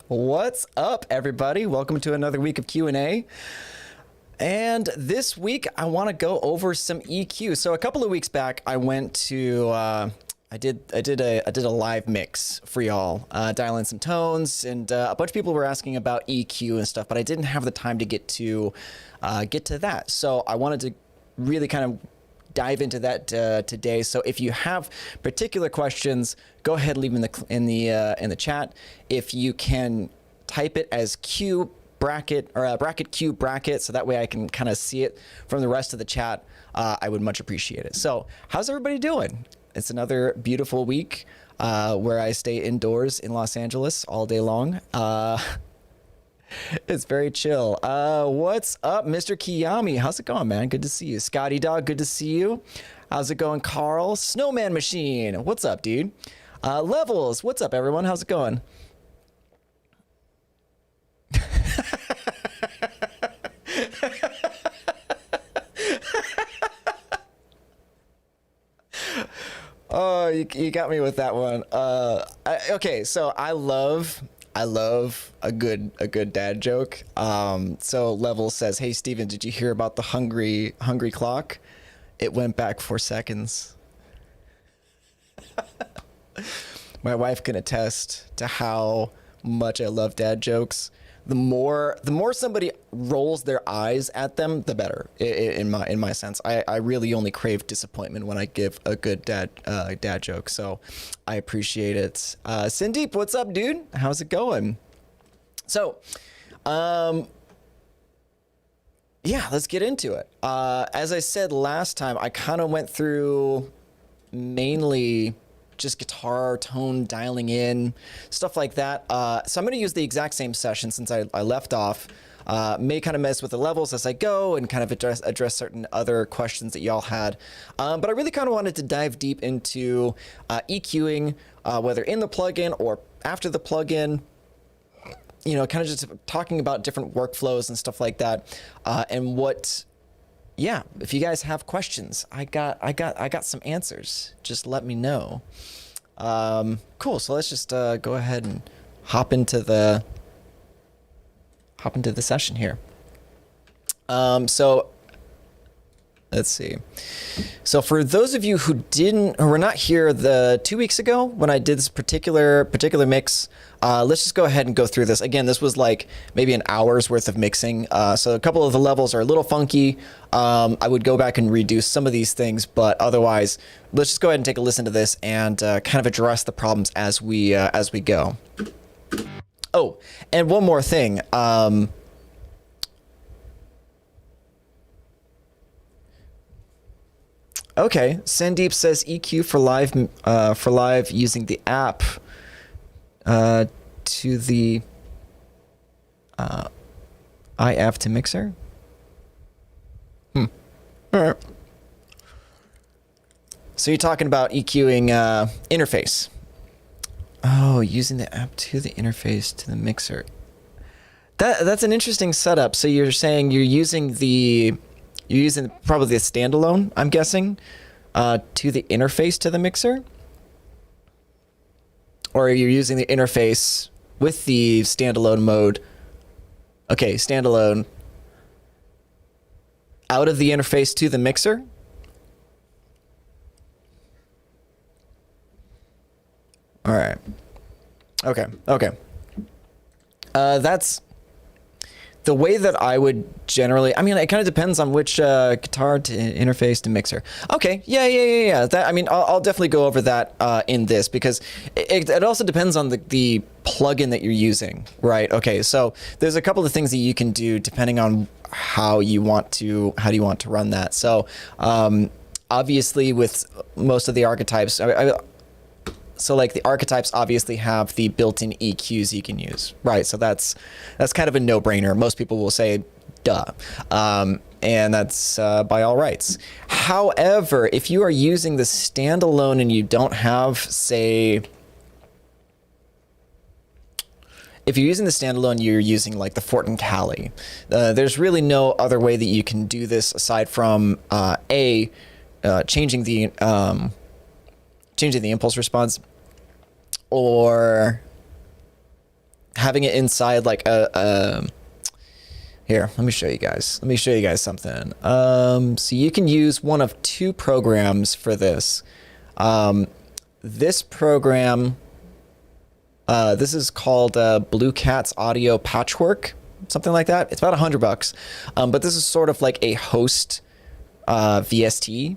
What's up, everybody? Welcome to another week of Q&A. And this week, I want to go over some EQ. So a couple of weeks back, I went to I did a live mix for y'all, dial in some tones, and a bunch of people were asking about EQ and stuff, but I didn't have the time to get to that. So I wanted to really kind of dive into that today. So if you have particular questions, go ahead and leave them in the chat. If you can type it as Q bracket or bracket Q bracket, so that way I can kind of see it from the rest of the chat, I would much appreciate it. So how's everybody doing? It's another beautiful week where I stay indoors in Los Angeles all day long. It's very chill. What's up, Mr. Kiyami? How's it going, man? Good to see you. Scotty Dog, good to see you. How's it going, Carl? Snowman Machine, what's up, dude? Levels, what's up, everyone? How's it going? Oh, you got me with that one. Okay, so I love a good dad joke. So Level says, "Hey Steven, did you hear about the hungry clock? It went back 4 seconds." My wife can attest to how much I love dad jokes. The more somebody rolls their eyes at them, the better. In my sense, I really only crave disappointment when I give a good dad joke. So I appreciate it. Sandeep, what's up, dude? How's it going? So, yeah, let's get into it. As I said last time, I kind of went through mainly just guitar tone dialing in, stuff like that. So I'm going to use the exact same session since I left off. May kind of mess with the levels as I go and kind of address certain other questions that y'all had. But I really kind of wanted to dive deep into EQing, whether in the plugin or after the plugin. You know, kind of just talking about different workflows and stuff like that. And what, yeah, if you guys have questions, I got some answers. Just let me know. Cool. So let's just go ahead and hop into the session here. So let's see. So for those of you who were not here the 2 weeks ago when I did this particular mix, let's just go ahead and go through this. Again, this was like maybe an hour's worth of mixing. So a couple of the levels are a little funky. I would go back and redo some of these things, but otherwise, let's just go ahead and take a listen to this and kind of address the problems as we go. Oh, and one more thing. Okay, Sandeep says EQ for live using the app to the IF to mixer. All right. So you're talking about EQing interface. Oh, using the app to the interface to the mixer. That's an interesting setup. So you're saying you're using probably the standalone, I'm guessing, to the interface to the mixer? Or you're using the interface with the standalone mode. Okay, standalone. Out of the interface to the mixer? All right. Okay. That's the way that I would generally, I mean, it kind of depends on which guitar to interface to mixer. Okay, yeah. That, I mean, I'll definitely go over that in this because it also depends on the plugin that you're using, right? Okay, so there's a couple of things that you can do depending on how do you want to run that. So obviously with most of the archetypes, so like the archetypes obviously have the built-in EQs you can use, right? So that's kind of a no-brainer. Most people will say, duh. And that's by all rights. However, if you are using the standalone and you don't have, say, if you're using the standalone, you're using like the Fortin Cali. There's really no other way that you can do this aside from changing the impulse response, or having it inside like a here, let me show you guys. Let me show you guys something. So you can use one of two programs for this. This program, this is called Blue Cat's Audio Patchwork, something like that. It's about $100, but this is sort of like a host VST.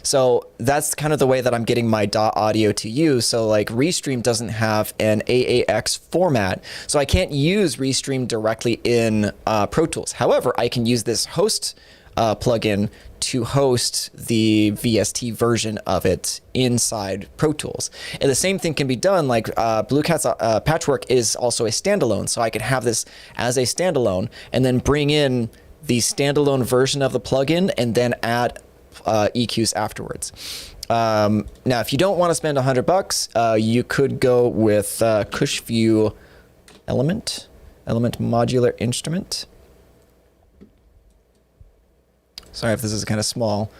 So that's kind of the way that I'm getting my DAW audio to use. So like Restream doesn't have an AAX format, so I can't use Restream directly in Pro Tools. However, I can use this host plugin to host the VST version of it inside Pro Tools. And the same thing can be done, like Blue Cat's Patchwork is also a standalone, so I could have this as a standalone and then bring in the standalone version of the plugin and then add EQs afterwards. Now, if you don't want to spend $100, you could go with Cushview Element Modular Instrument. Sorry if this is kind of small.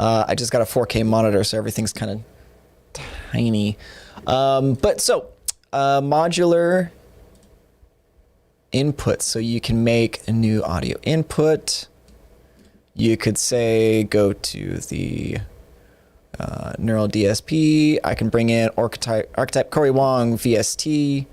I just got a 4K monitor, so everything's kind of tiny. Modular input, so you can make a new audio input. You could say go to the Neural DSP. I can bring in Archetype Corey Wong VST.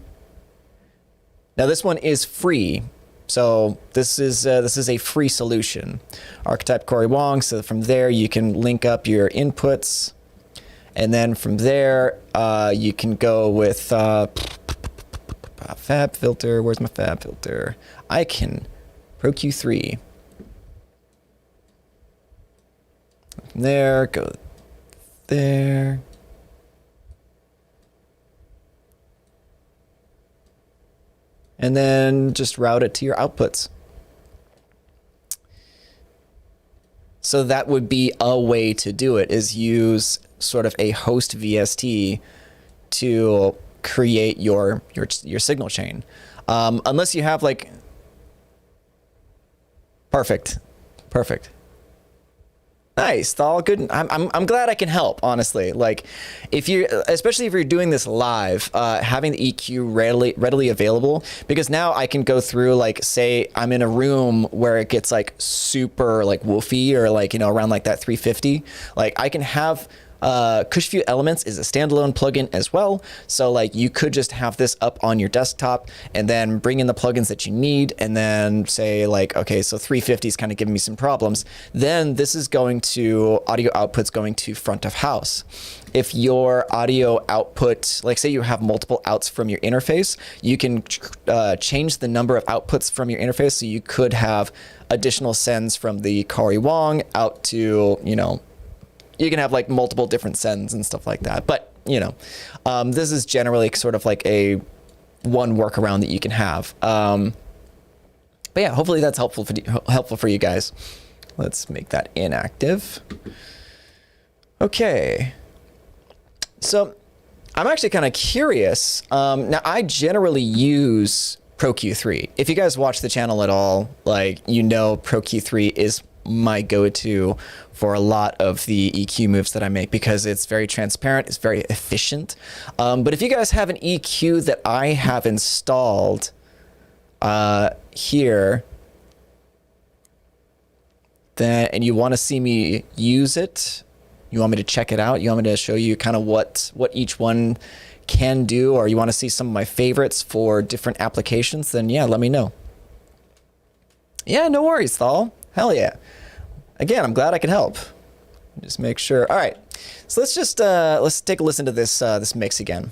Now this one is free, so this is a free solution. Archetype Corey Wong. So from there you can link up your inputs, and then from there you can go with Fab filter. Where's my Fab filter? I can Pro Q3. From there, go there. And then just route it to your outputs. So that would be a way to do it, is use sort of a host VST to create your signal chain. Unless you have like, perfect. Nice, all good. I'm glad I can help, honestly. Like, especially if you're doing this live, having the EQ readily available, because now I can go through, like, say I'm in a room where it gets like super like woofy, or like, you know, around like that 350. Like I can have Cushview Elements is a standalone plugin as well. So like you could just have this up on your desktop and then bring in the plugins that you need, and then say like, okay, so 350 is kind of giving me some problems. Then this is going to audio outputs going to front of house. If your audio output, like say you have multiple outs from your interface, you can change the number of outputs from your interface. So you could have additional sends from the Corey Wong out to, you know, you can have like multiple different sends and stuff like that. But, you know, this is generally sort of like a one workaround that you can have. But yeah, hopefully that's helpful for you guys. Let's make that inactive. Okay. So I'm actually kind of curious. Now I generally use Pro Q3. If you guys watch the channel at all, like, you know, Pro Q3 is my go-to for a lot of the EQ moves that I make, because it's very transparent, it's very efficient. But if you guys have an EQ that I have installed here, then, and you want to see me use it, you want me to check it out, you want me to show you kind of what each one can do, or you want to see some of my favorites for different applications, then yeah, let me know. Yeah, no worries, Thal. Hell yeah. Again, I'm glad I can help. Just make sure. All right, so let's just let's take a listen to this this mix again.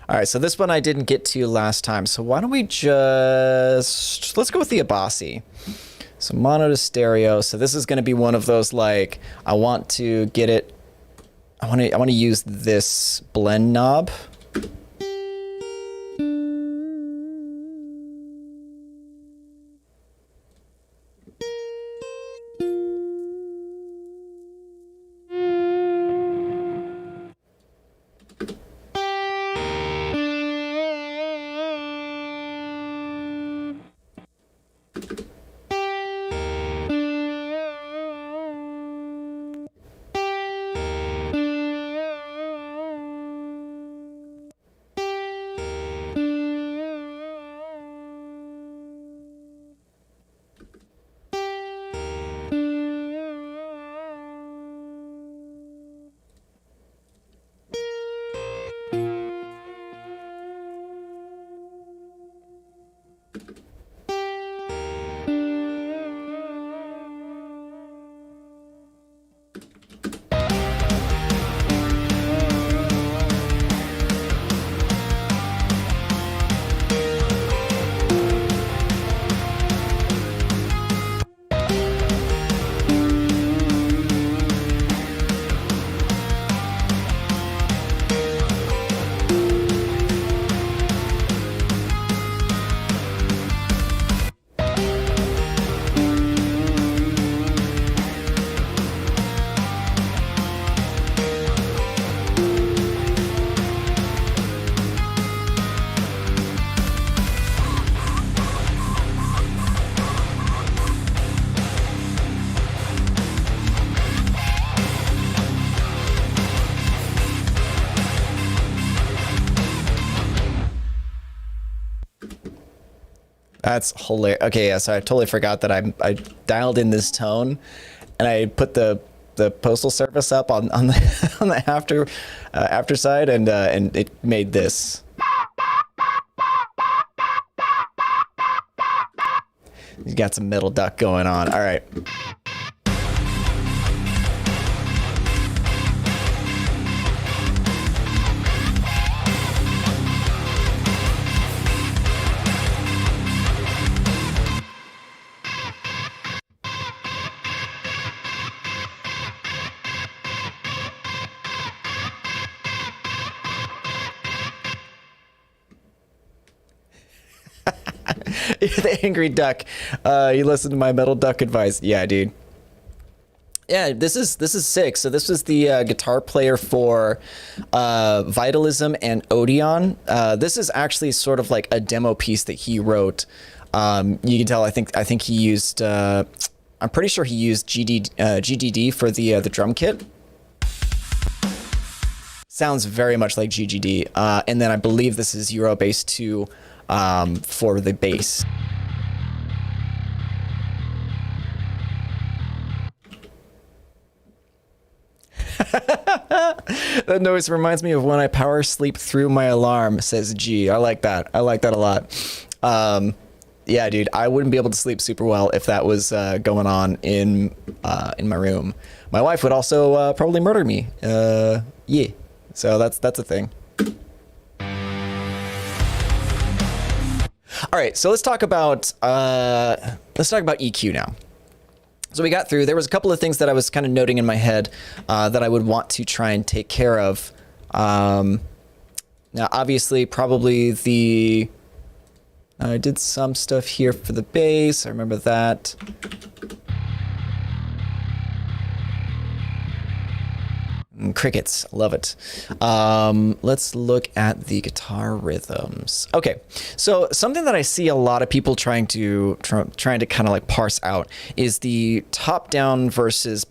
All right, so this one I didn't get to last time. So why don't we just, let's go with the Abasi. So mono to stereo. So this is going to be one of those, like, I want to get it, I want to use this blend knob. That's hilarious. Okay, yeah, so I totally forgot that I dialed in this tone, and I put the postal service up on the on the after side, and it made this. You got some metal duck going on. All right. The angry duck. You listened to my metal duck advice. Yeah, dude. Yeah, this is sick. So this was the guitar player for Vitalism and Odeon. This is actually sort of like a demo piece that he wrote. You can tell. I think he used. I'm pretty sure he used GDD for the drum kit. Sounds very much like GGD. And then I believe this is Eurobase 2 for the bass. That noise reminds me of when I power sleep through my alarm, says G. I like that. I like that a lot. Yeah, dude, I wouldn't be able to sleep super well if that was going on in my room. My wife would also probably murder me. Yeah. So that's a thing. All right, so let's talk about EQ now. So we got through. There was a couple of things that I was kind of noting in my head that I would want to try and take care of. Now, obviously, probably I did some stuff here for the bass. I remember that. Crickets, love it. Let's look at the guitar rhythms. Okay, so something that I see a lot of people trying to kind of like parse out is the top down versus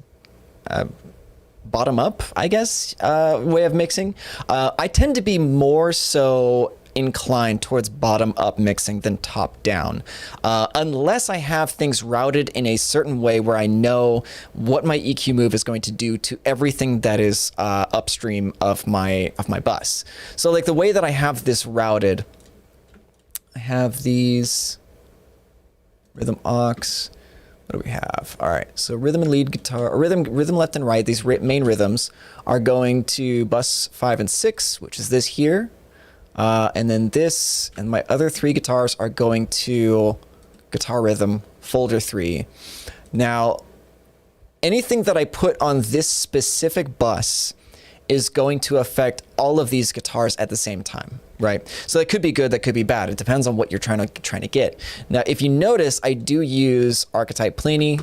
bottom up, I guess, way of mixing. I tend to be more so inclined towards bottom up mixing than top down, unless I have things routed in a certain way where I know what my EQ move is going to do to everything that is upstream of my bus. So like the way that I have this routed, I have these rhythm aux. What do we have? All right, so rhythm and lead guitar, or rhythm left and right. These main rhythms are going to bus 5 and 6, which is this here. And then this and my other 3 guitars are going to guitar rhythm folder 3. Now, anything that I put on this specific bus is going to affect all of these guitars at the same time, right? So that could be good, that could be bad. It depends on what you're trying to get. Now, if you notice, I do use Archetype Pliny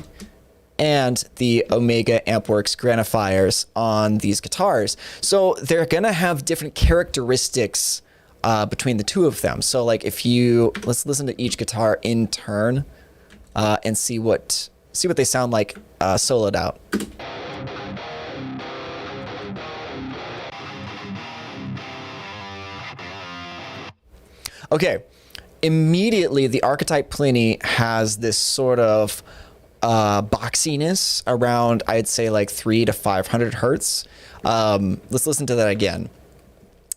and the Omega Ampworks Granifiers on these guitars. So they're gonna have different characteristics between the two of them. So like let's listen to each guitar in turn and see what they sound like soloed out. Okay, immediately the Archetype Pliny has this sort of boxiness around, I'd say like 300 to 500 hertz. Let's listen to that again.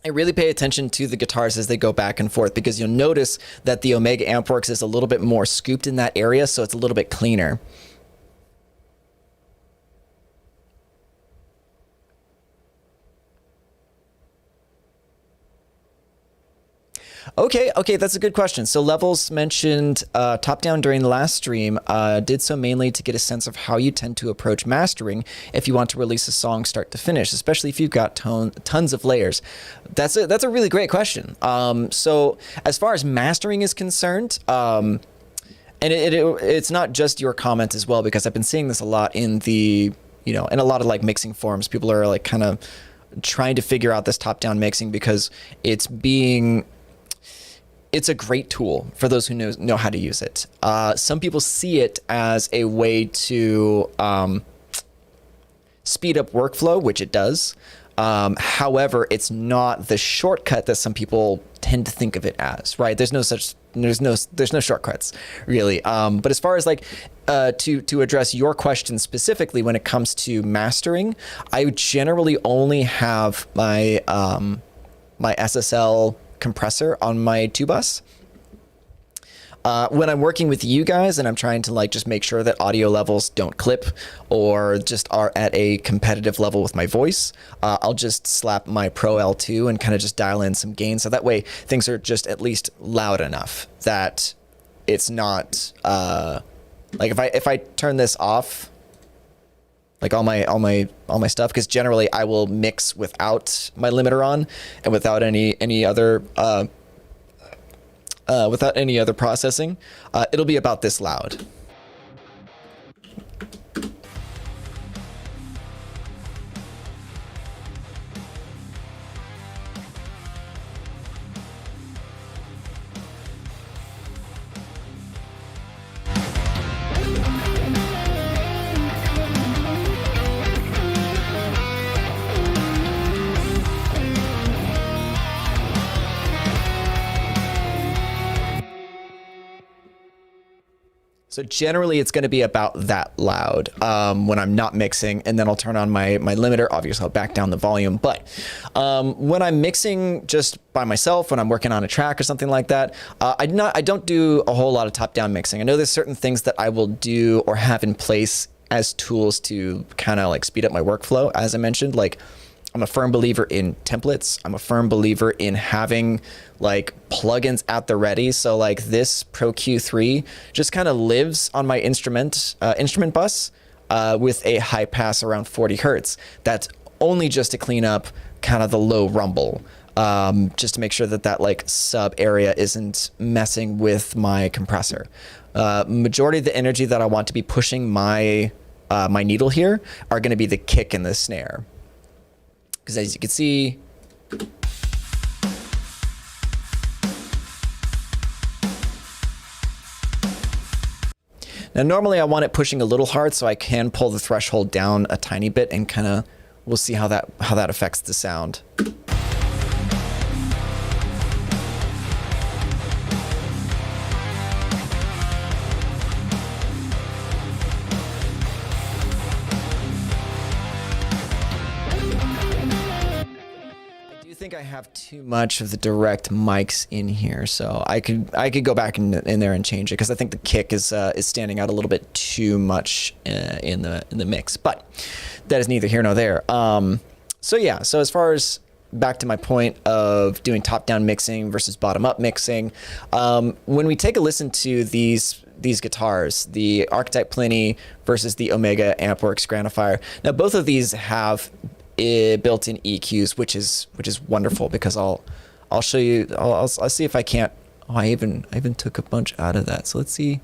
I really pay attention to the guitars as they go back and forth, because you'll notice that the Omega Ampworks is a little bit more scooped in that area, so it's a little bit cleaner. Okay, that's a good question. So Levels mentioned top-down during the last stream, did so mainly to get a sense of how you tend to approach mastering if you want to release a song start to finish, especially if you've got tons of layers. That's a really great question. So as far as mastering is concerned, and it's not just your comment as well, because I've been seeing this a lot in the, in a lot of like mixing forums. People are like kind of trying to figure out this top-down mixing because it's a great tool for those who know how to use it. Some people see it as a way to speed up workflow, which it does. However, it's not the shortcut that some people tend to think of it as, right? There's no shortcuts really. But as far as like to address your question specifically, when it comes to mastering, I generally only have my my SSL compressor on my 2-bus. When I'm working with you guys and I'm trying to like just make sure that audio levels don't clip or just are at a competitive level with my voice, I'll just slap my Pro L2 and kind of just dial in some gain, so that way things are just at least loud enough that it's not like if I turn this off, like all my stuff, because generally I will mix without my limiter on and without any other processing, it'll be about this loud. So generally it's going to be about that loud when I'm not mixing, and then I'll turn on my limiter. Obviously I'll back down the volume, but when I'm mixing just by myself, when I'm working on a track or something like that, I don't do a whole lot of top-down mixing. I know there's certain things that I will do or have in place as tools to kind of like speed up my workflow. As I mentioned, like I'm a firm believer in templates. I'm a firm believer in having like plugins at the ready. So like this Pro Q3 just kind of lives on my instrument bus with a high pass around 40 hertz. That's only just to clean up kind of the low rumble, just to make sure that like sub area isn't messing with my compressor. Majority of the energy that I want to be pushing my needle here are going to be the kick and the snare. Because as you can see, now normally I want it pushing a little hard, so I can pull the threshold down a tiny bit, and kind of we'll see how that affects the sound. I think I have too much of the direct mics in here, so I could go back in there and change it, because I think the kick is standing out a little bit too much in the mix. But that is neither here nor there. So yeah, so as far as back to my point of doing top-down mixing versus bottom-up mixing. When we take a listen to these guitars, the Archetype Pliny versus the Omega Ampworks Grandifier. Now, both of these have built-in EQs, which is wonderful, because I'll show you. I'll see if I can't. Oh, I even took a bunch out of that. So let's see.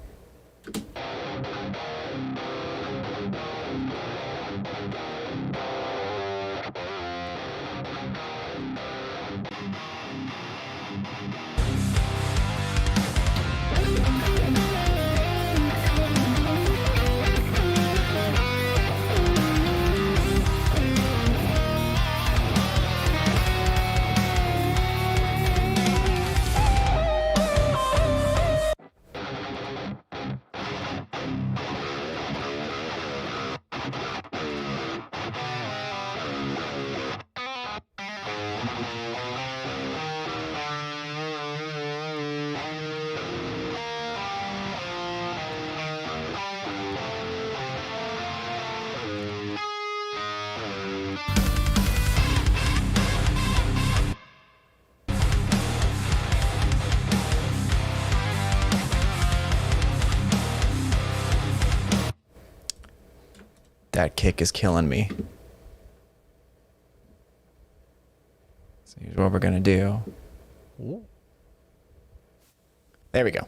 That kick is killing me. So here's what we're gonna do. There we go.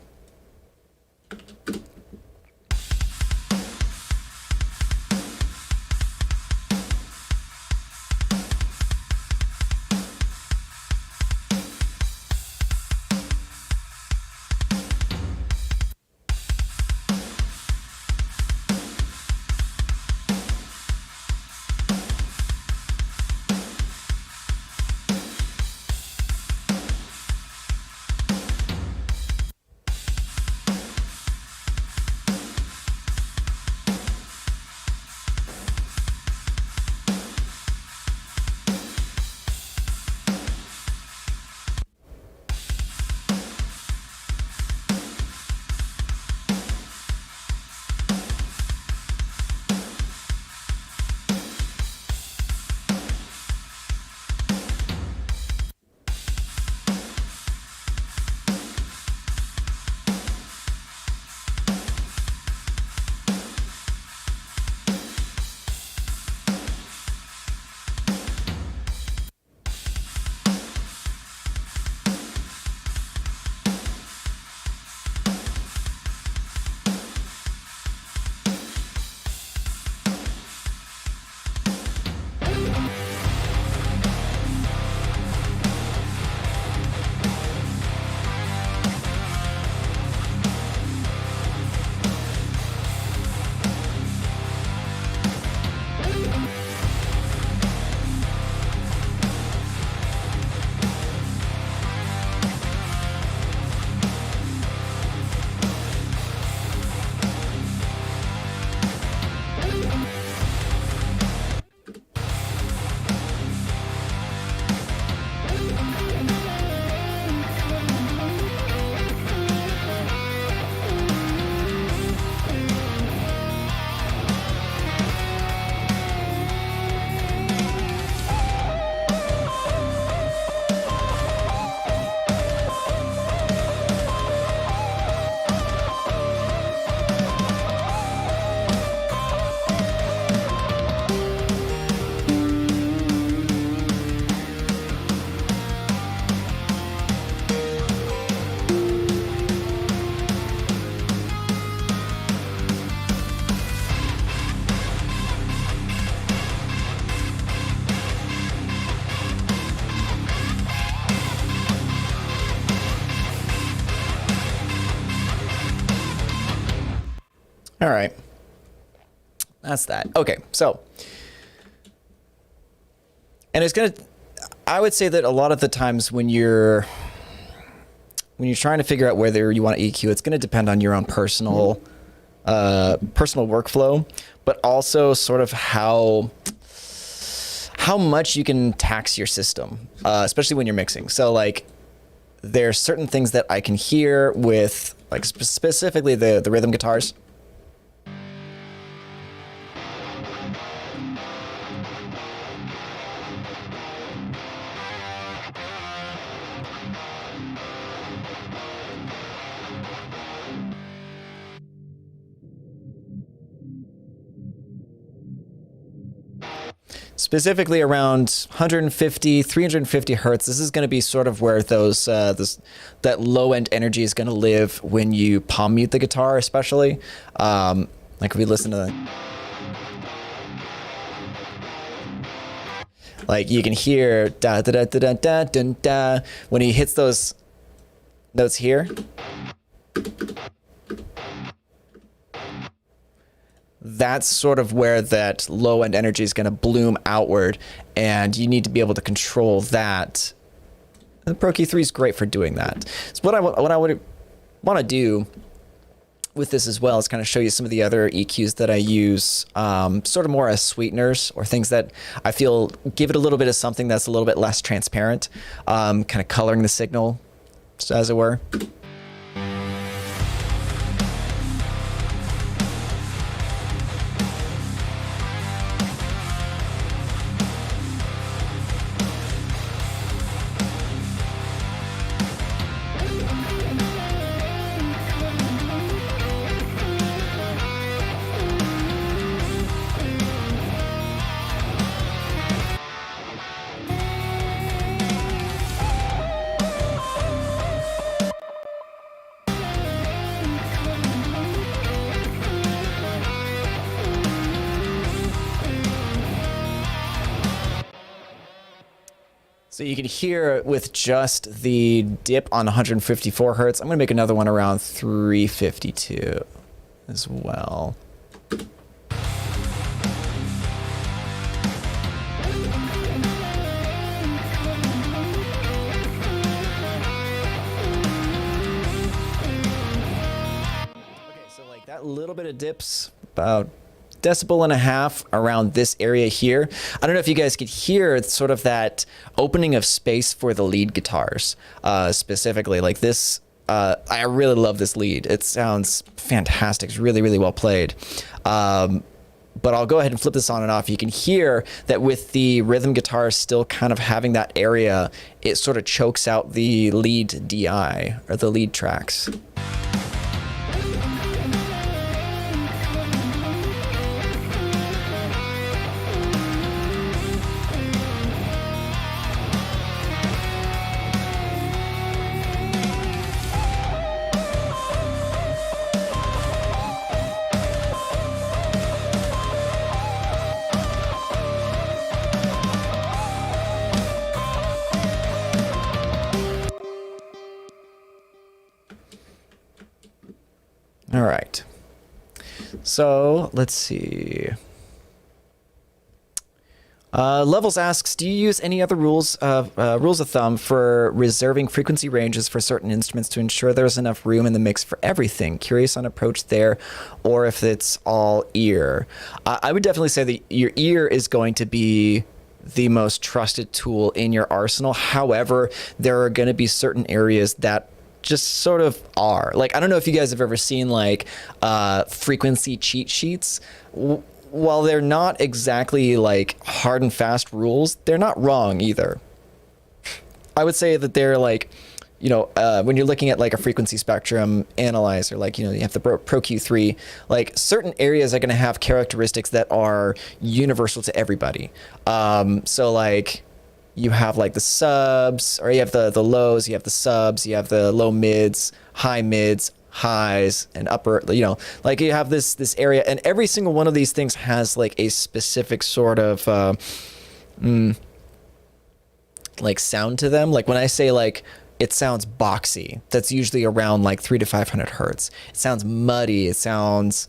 All right. That's that. Okay, so, and it's gonna, I would say that a lot of the times when you're trying to figure out whether you want to EQ, it's gonna depend on your own personal workflow, but also sort of how much you can tax your system, especially when you're mixing. So like, there's certain things that I can hear with, like specifically the rhythm guitars. specifically around 150, 350 hertz. This is going to be sort of where those that low end energy is going to live when you palm mute the guitar, especially. Like if we listen to the, like you can hear da da da da da da da da when he hits those notes here. That's sort of where that low end energy is going to bloom outward, and you need to be able to control that. And the Pro Key 3 is great for doing that. So what I would want to do with this as well is kind of show you some of the other EQs that I use, sort of more as sweeteners or things that I feel give it a little bit of something that's a little bit less transparent, kind of coloring the signal, as it were. So you can hear with just the dip on 154 hertz. I'm going to make another one around 352 as well. Okay, so like that little bit of dips, about decibel and a half around this area here. I don't know if you guys could hear sort of that opening of space for the lead guitars, specifically like this. I really love this lead. It sounds fantastic. It's really, really well played. But I'll go ahead and flip this on and off. You can hear that with the rhythm guitar still kind of having that area, it sort of chokes out the lead DI or the lead tracks. All right, so let's see. Levels asks, do you use any other rules of thumb for reserving frequency ranges for certain instruments to ensure there's enough room in the mix for everything? Curious on approach there, or if it's all ear. I would definitely say that your ear is going to be the most trusted tool in your arsenal. However, there are going to be certain areas that just sort of are. Like, I don't know if you guys have ever seen like frequency cheat sheets. While they're not exactly like hard and fast rules, they're not wrong either. I would say that they're like, you know, when you're looking at like a frequency spectrum analyzer, like, you know, you have the Pro Q3, like certain areas are going to have characteristics that are universal to everybody. So like, you have like the subs, or you have the lows, you have the subs, you have the low mids, high mids, highs, and upper, you know, like you have this area, and every single one of these things has like a specific sort of like sound to them. Like when I say like it sounds boxy, that's usually around like 300 to 500 hertz. It sounds muddy, it sounds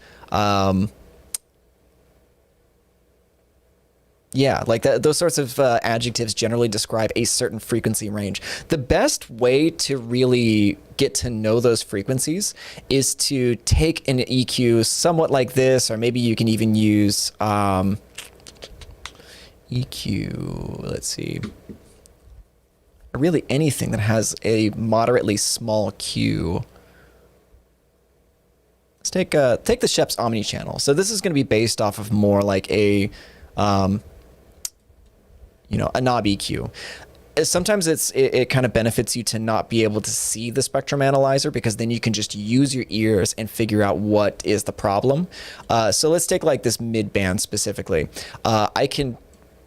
yeah, like those sorts of adjectives generally describe a certain frequency range. The best way to really get to know those frequencies is to take an EQ somewhat like this, or maybe you can even use EQ, let's see, really anything that has a moderately small Q. Let's take the Shep's Omni channel. So this is going to be based off of more like a you know, a knob EQ. Sometimes it kind of benefits you to not be able to see the spectrum analyzer, because then you can just use your ears and figure out what is the problem. So let's take like this mid band specifically. I can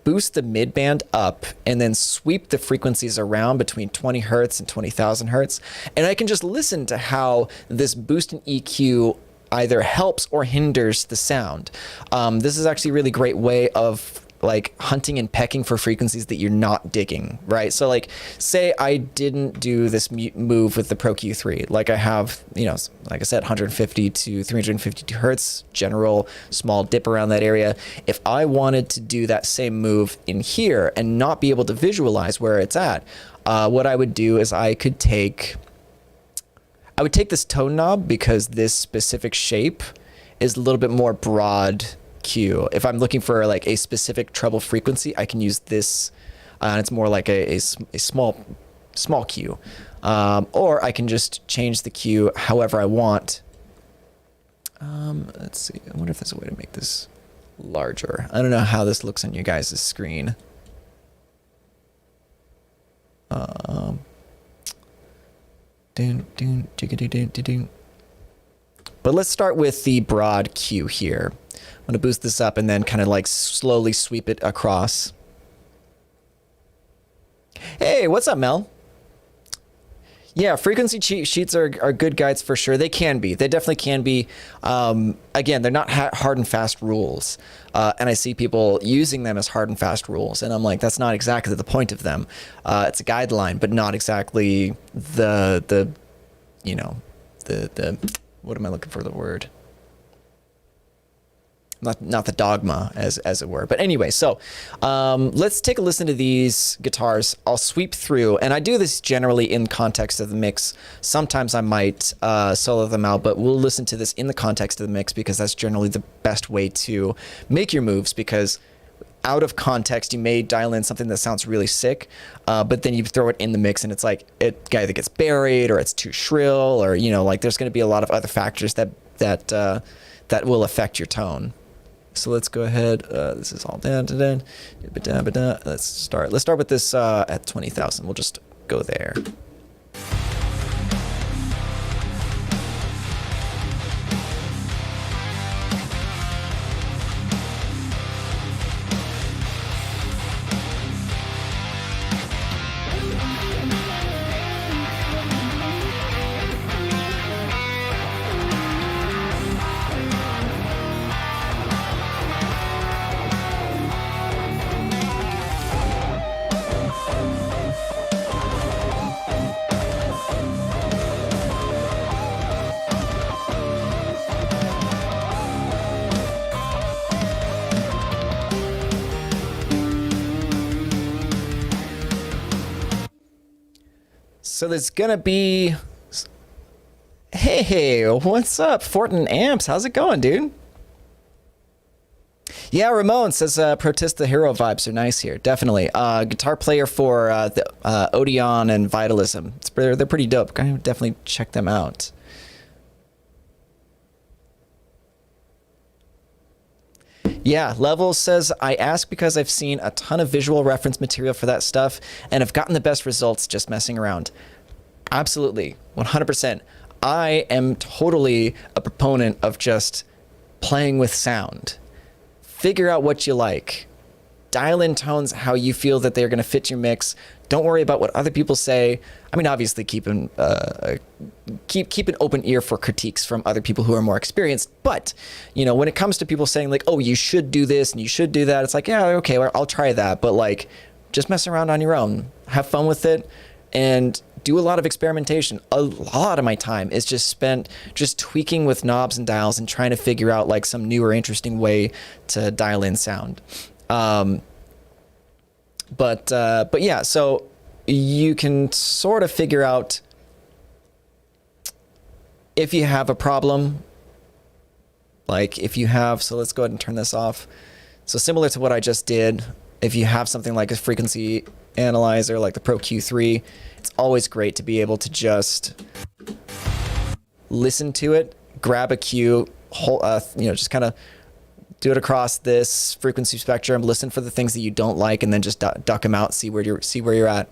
boost the midband up and then sweep the frequencies around between 20 hertz and 20,000 hertz. And I can just listen to how this boost in EQ either helps or hinders the sound. This is actually a really great way of like hunting and pecking for frequencies that you're not digging, right? So like, say I didn't do this move with the Pro Q3, like I have, you know, like I said, 150 to 352 hertz, general small dip around that area. If I wanted to do that same move in here and not be able to visualize where it's at, what I would do is I would take this tone knob, because this specific shape is a little bit more broad Q. If I'm looking for like a specific treble frequency, I can use this, and it's more like a small Q. Or I can just change the Q however I want. Let's see. I wonder if there's a way to make this larger. I don't know how this looks on you guys' screen. But let's start with the broad Q here. I'm going to boost this up and then kind of like slowly sweep it across. Hey, what's up, Mel? Yeah, frequency cheat sheets are good guides for sure. They can be. They definitely can be. Again, they're not hard and fast rules. And I see people using them as hard and fast rules. And I'm like, that's not exactly the point of them. It's a guideline, but not exactly the what am I looking for the word? Not the dogma, as it were. But anyway, so let's take a listen to these guitars. I'll sweep through, and I do this generally in context of the mix. Sometimes I might solo them out, but we'll listen to this in the context of the mix, because that's generally the best way to make your moves, because out of context, you may dial in something that sounds really sick, but then you throw it in the mix and it's like it either gets buried or it's too shrill, or, you know, like there's going to be a lot of other factors that will affect your tone. So let's go ahead. This is all down. Let's start with this at 20,000. We'll just go there. So there's gonna be, hey, what's up, Fortin Amps? How's it going, dude? Yeah, Ramon says Protest the Hero vibes are nice here. Definitely. Guitar player for the Odeon and Vitalism. They're pretty dope. Gotta definitely check them out. Yeah, Levels says, I ask because I've seen a ton of visual reference material for that stuff and have gotten the best results just messing around. Absolutely, 100%. I am totally a proponent of just playing with sound. Figure out what you like. Dial in tones how you feel that they're going to fit your mix. Don't worry about what other people say. I mean, obviously keep an open ear for critiques from other people who are more experienced. But, you know, when it comes to people saying like, oh, you should do this and you should do that, it's like, yeah, okay, well, I'll try that. But like, just mess around on your own. Have fun with it and do a lot of experimentation. A lot of my time is just spent just tweaking with knobs and dials and trying to figure out like some new or interesting way to dial in sound. But yeah, so you can sort of figure out if you have a problem, like if you have, so let's go ahead and turn this off. So similar to what I just did, if you have something like a frequency analyzer, like the Pro Q3, it's always great to be able to just listen to it, grab a cue, just kind of do it across this frequency spectrum, listen for the things that you don't like, and then just duck them out, see where you're at.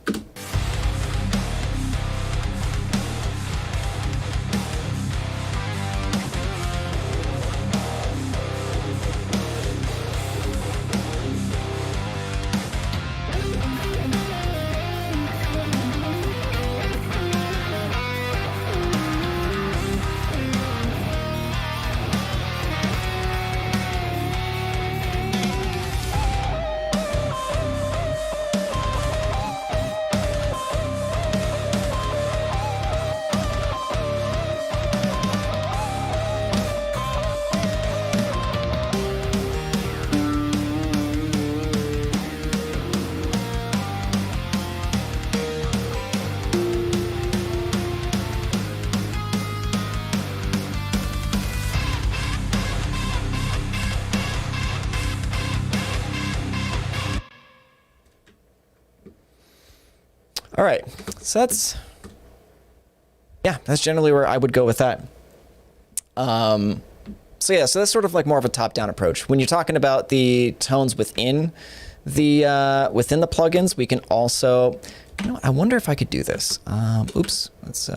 All right, so that's generally where I would go with that. So that's sort of like more of a top-down approach. When you're talking about the tones within the plugins, we can also, you know what, I wonder if I could do this. Oops, let's.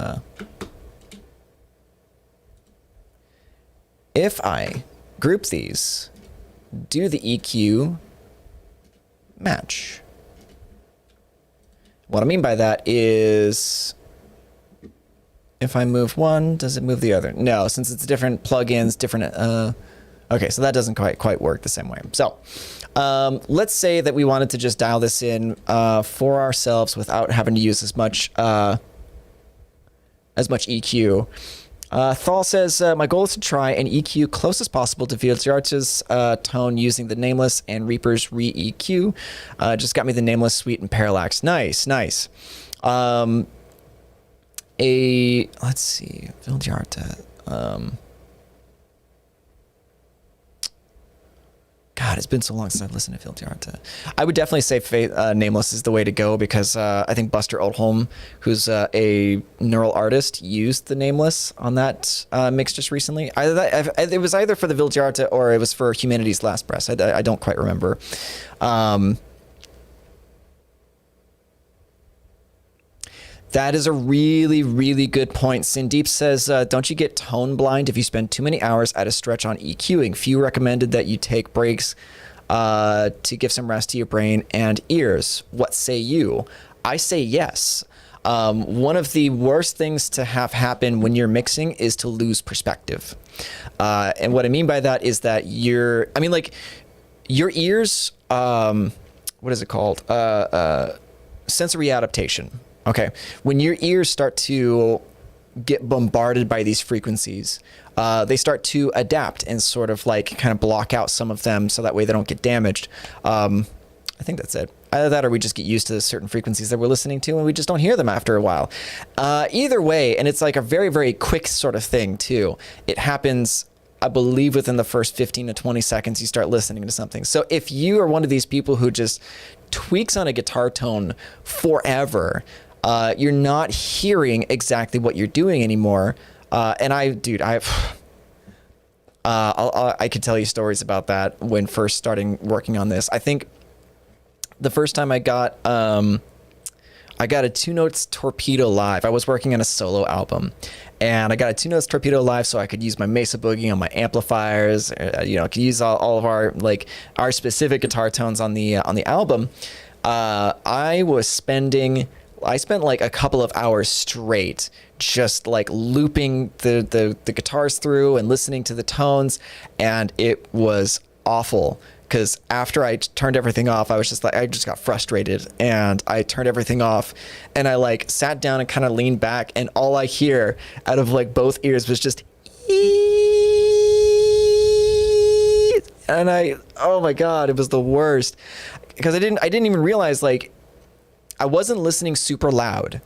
If I group these, do the EQ match. What I mean by that is, if I move one, does it move the other? No, since it's different plugins, different. Okay, so that doesn't quite work the same way. So let's say that we wanted to just dial this in for ourselves without having to use as much EQ. Thal says, my goal is to try an EQ close as possible to Vildhjarta's tone using the Nameless and Reaper's re-EQ. Just got me the Nameless, Sweet, and Parallax. Nice. Let's see, Vildhjarta. God, it's been so long since I've listened to Vildhjarta. I would definitely say Nameless is the way to go because I think Buster Oldholm, who's a neural artist, used the Nameless on that mix just recently. It was either for the Vildhjarta or it was for Humanity's Last Breath. I don't quite remember. That is a really, really good point. Sindeep says, don't you get tone blind if you spend too many hours at a stretch on EQing? Few recommended that you take breaks to give some rest to your brain and ears. What say you? I say yes. One of the worst things to have happen when you're mixing is to lose perspective. And what I mean by that is that your ears, what is it called? Sensory adaptation. Okay, when your ears start to get bombarded by these frequencies, they start to adapt and sort of like kind of block out some of them so that way they don't get damaged. I think that's it. Either that or we just get used to certain frequencies that we're listening to and we just don't hear them after a while. Either way, and it's like a very, very quick sort of thing too. It happens, I believe, within the first 15 to 20 seconds you start listening to something. So if you are one of these people who just tweaks on a guitar tone forever, you're not hearing exactly what you're doing anymore. And I could tell you stories about that when first starting working on this. I think the first time I got a 2-Notes Torpedo Live. I was working on a solo album, and I got a 2-Notes Torpedo Live so I could use my Mesa Boogie on my amplifiers. I could use all of our specific guitar tones on the album. I spent like a couple of hours straight just like looping the guitars through and listening to the tones, and it was awful because after I turned everything off, I just got frustrated, and I turned everything off and I like sat down and kind of leaned back, and all I hear out of like both ears was just and oh my God, it was the worst because I didn't even realize like I wasn't listening super loud,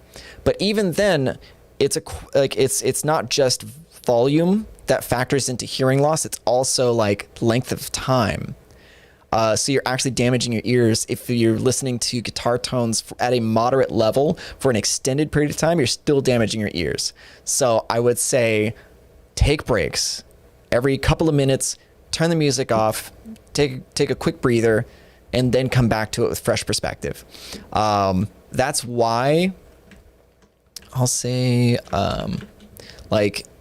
but even then, it's not just volume that factors into hearing loss. It's also like length of time. So you're actually damaging your ears if you're listening to guitar tones at a moderate level for an extended period of time. You're still damaging your ears. So I would say take breaks every couple of minutes. Turn the music off. Take a quick breather. And then come back to it with fresh perspective. That's why I'll say,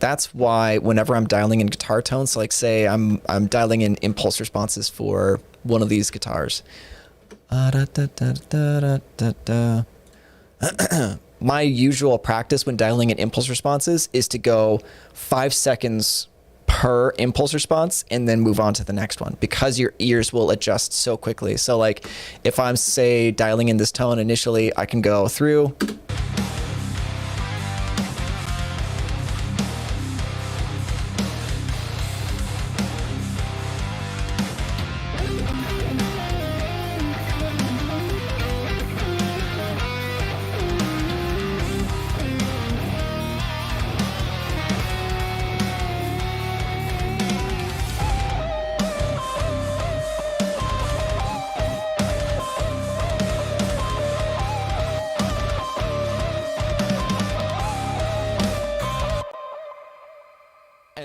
that's why whenever I'm dialing in guitar tones, like say I'm dialing in impulse responses for one of these guitars. My usual practice when dialing in impulse responses is to go 5 seconds per impulse response and then move on to the next one because your ears will adjust so quickly. So like if I'm say dialing in this tone initially, I can go through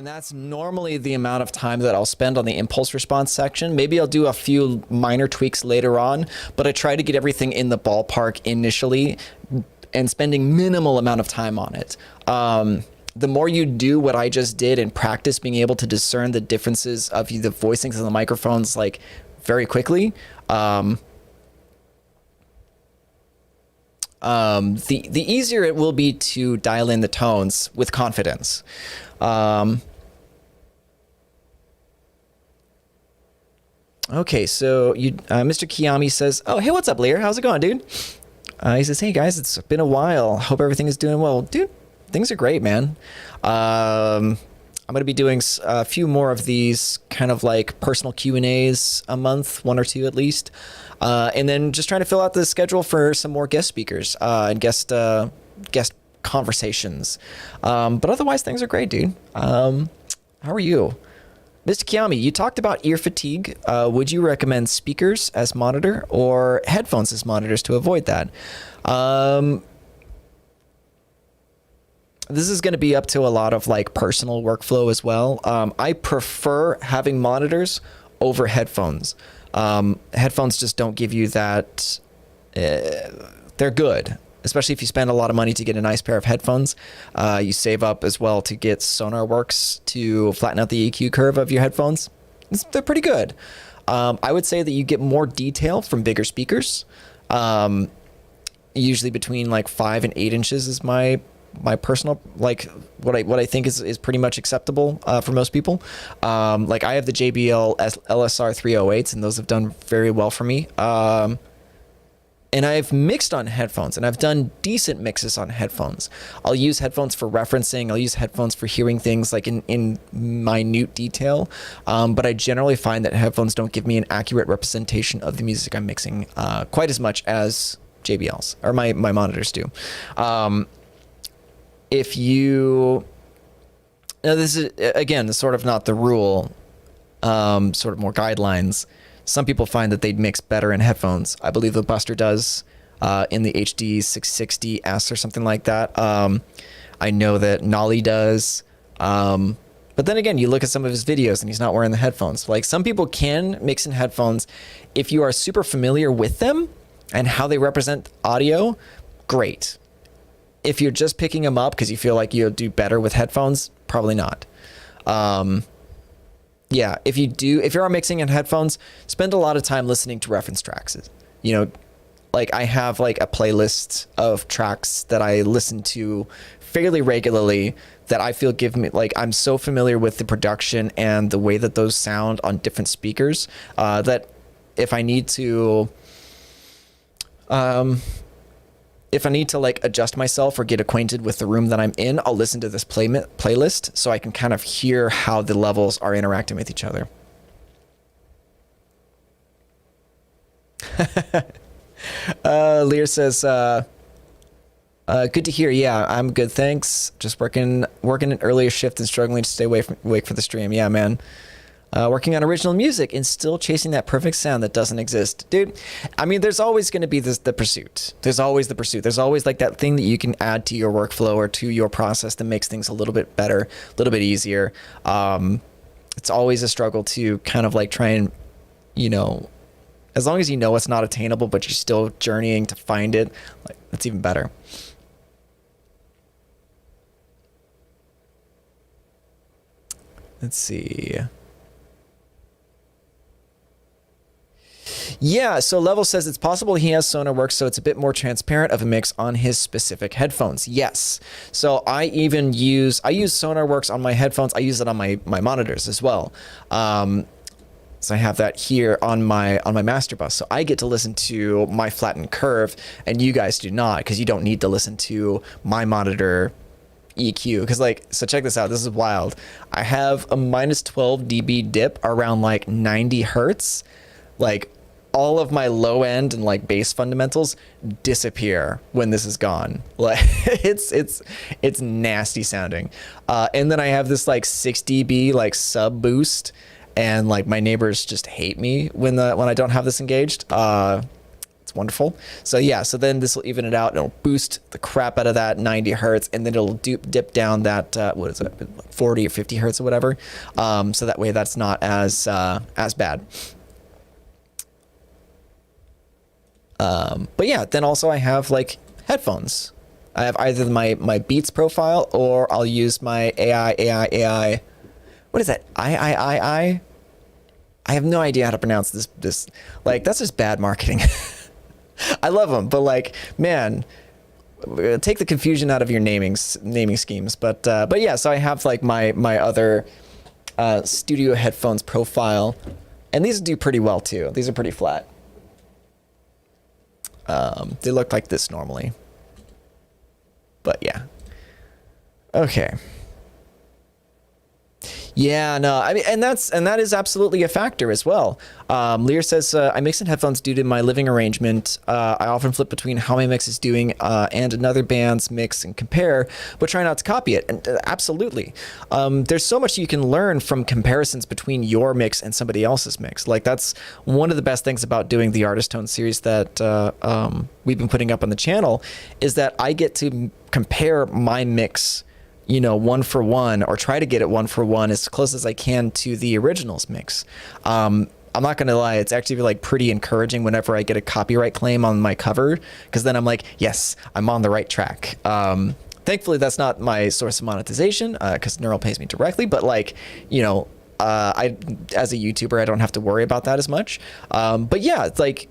And that's normally the amount of time that I'll spend on the impulse response section. Maybe I'll do a few minor tweaks later on, but I try to get everything in the ballpark initially and spending minimal amount of time on it. The more you do what I just did and practice being able to discern the differences of the voicings and the microphones like very quickly, the easier it will be to dial in the tones with confidence. Okay, so Mr. Kiyami says, "Oh, hey, what's up, Lear? How's it going, dude?" He says, "Hey guys, it's been a while. Hope everything is doing well, dude. Things are great, man. I'm gonna be doing a few more of these kind of like personal Q&As a month, 1 or 2 at least, and then just trying to fill out the schedule for some more guest speakers and guest conversations. But otherwise, things are great, dude. How are you?" Mr. Kiami, you talked about ear fatigue. Would you recommend speakers as monitor or headphones as monitors to avoid that? This is going to be up to a lot of like personal workflow as well. I prefer having monitors over headphones. Headphones just don't give you that. They're good, especially if you spend a lot of money to get a nice pair of headphones. You save up as well to get SonarWorks to flatten out the EQ curve of your headphones. They're pretty good. I would say that you get more detail from bigger speakers. Usually between like 5 and 8 inches is my personal, like what I think is pretty much acceptable for most people. Like I have the JBL LSR 308s and those have done very well for me. And I've mixed on headphones and I've done decent mixes on headphones. I'll use headphones for referencing. I'll use headphones for hearing things like in minute detail. But I generally find that headphones don't give me an accurate representation of the music I'm mixing quite as much as JBLs or my monitors do. If you, now this is, again, sort of not the rule, sort of more guidelines. Some people find that they'd mix better in headphones. I believe the Buster does in the HD 660S or something like that. I know that Nolly does. But then again, you look at some of his videos and he's not wearing the headphones. Like some people can mix in headphones. If you are super familiar with them and how they represent audio, great. If you're just picking them up because you feel like you'll do better with headphones, probably not. Yeah, if you are mixing in headphones, spend a lot of time listening to reference tracks. You know, like I have like a playlist of tracks that I listen to fairly regularly that I feel give me, like I'm so familiar with the production and the way that those sound on different speakers that if I need to like adjust myself or get acquainted with the room that I'm in, I'll listen to this playlist so I can kind of hear how the levels are interacting with each other. Lear says, good to hear. Yeah, I'm good. Thanks. Just working an earlier shift and struggling to stay awake for the stream. Yeah, man. Working on original music and still chasing that perfect sound that doesn't exist. Dude, I mean, there's always going to be the pursuit. There's always the pursuit. There's always like that thing that you can add to your workflow or to your process that makes things a little bit better, a little bit easier. It's always a struggle to kind of like try and, you know, as long as you know it's not attainable, but you're still journeying to find it, like that's even better. Let's see. Yeah, so Level says it's possible he has SonarWorks, so it's a bit more transparent of a mix on his specific headphones. Yes. So I use SonarWorks on my headphones. I use it on my monitors as well. So I have that here on my master bus. So I get to listen to my flattened curve, and you guys do not, because you don't need to listen to my monitor EQ. Because like, so check this out. This is wild. I have a minus 12 dB dip around like 90 hertz. Like all of my low end and like bass fundamentals disappear when this is gone. Like it's nasty sounding. And then I have this like 6 dB like sub boost, and like my neighbors just hate me when I don't have this engaged. It's wonderful. So yeah, so then this will even it out. It'll boost the crap out of that 90 hertz, and then it'll dip down that what is it, 40 or 50 hertz or whatever. So that way that's not as bad. But yeah, then also I have like headphones. I have either my Beats profile, or I'll use my AI. What is that? I have no idea how to pronounce this. Like, that's just bad marketing. I love them, but like, man, take the confusion out of your naming schemes. But yeah, so I have like my other studio headphones profile, and these do pretty well too. These are pretty flat. They look like this normally, but yeah. Okay. Yeah, no, I mean, and that is absolutely a factor as well. Lear says, I mix in headphones due to my living arrangement. I often flip between how my mix is doing and another band's mix and compare, but try not to copy it. And absolutely. There's so much you can learn from comparisons between your mix and somebody else's mix. Like, that's one of the best things about doing the Artist Tone series that we've been putting up on the channel, is that I get to compare my mix, you know, 1 for 1, or try to get it 1 for 1 as close as I can to the original's mix. I'm not gonna lie, it's actually like pretty encouraging whenever I get a copyright claim on my cover, because then I'm like, yes, I'm on the right track. Thankfully, that's not my source of monetization, because Neural pays me directly, but like, you know, I, as a YouTuber, I don't have to worry about that as much. But yeah, it's like,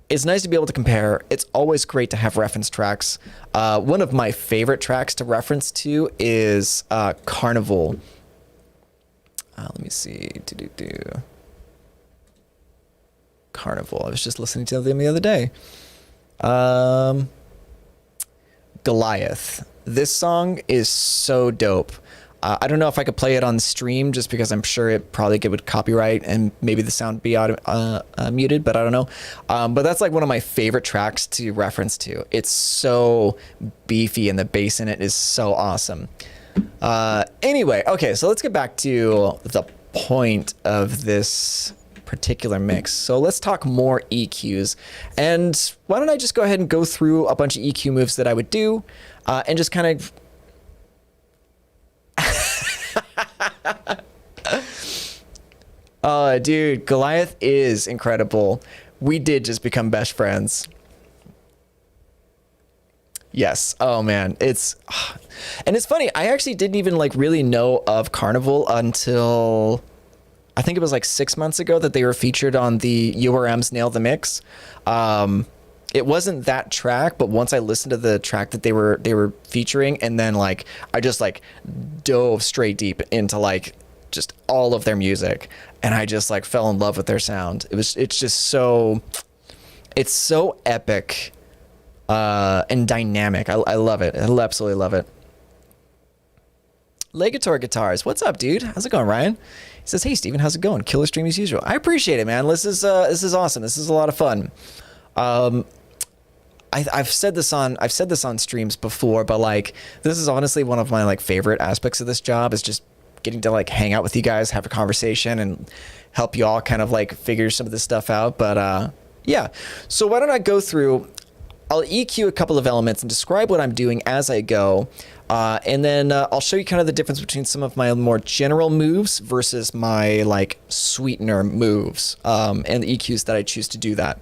it's nice to be able to compare. It's always great to have reference tracks. One of my favorite tracks to reference to is Carnival. Let me see. Carnival. I was just listening to them the other day. Goliath. This song is so dope. I don't know if I could play it on stream, just because I'm sure it probably would copyright and maybe the sound be muted, but I don't know. But that's like one of my favorite tracks to reference to. It's so beefy and the bass in it is so awesome. Anyway, okay, so let's get back to the point of this particular mix. So let's talk more EQs. And why don't I just go ahead and go through a bunch of EQ moves that I would do, and just kind of oh, dude, Goliath is incredible. We did just become best friends. Yes. Oh man, and it's funny. I actually didn't even like really know of Carnival until I think it was like 6 months ago that they were featured on the URM's Nail the Mix. It wasn't that track, but once I listened to the track that they were featuring, and then like I just like dove straight deep into like just all of their music, and I just like fell in love with their sound. It's so epic and dynamic. I love it. I absolutely love it. Legator Guitars, what's up, dude? How's it going, Ryan? He says, "Hey, Steven, how's it going? Killer stream as usual." I appreciate it, man. This is awesome. This is a lot of fun. I've said this on streams before, but like this is honestly one of my like favorite aspects of this job, is just getting to like hang out with you guys, have a conversation, and help you all kind of like figure some of this stuff out. But yeah, so why don't I go through? I'll EQ a couple of elements and describe what I'm doing as I go, and then I'll show you kind of the difference between some of my more general moves versus my like sweetener moves, and the EQs that I choose to do that.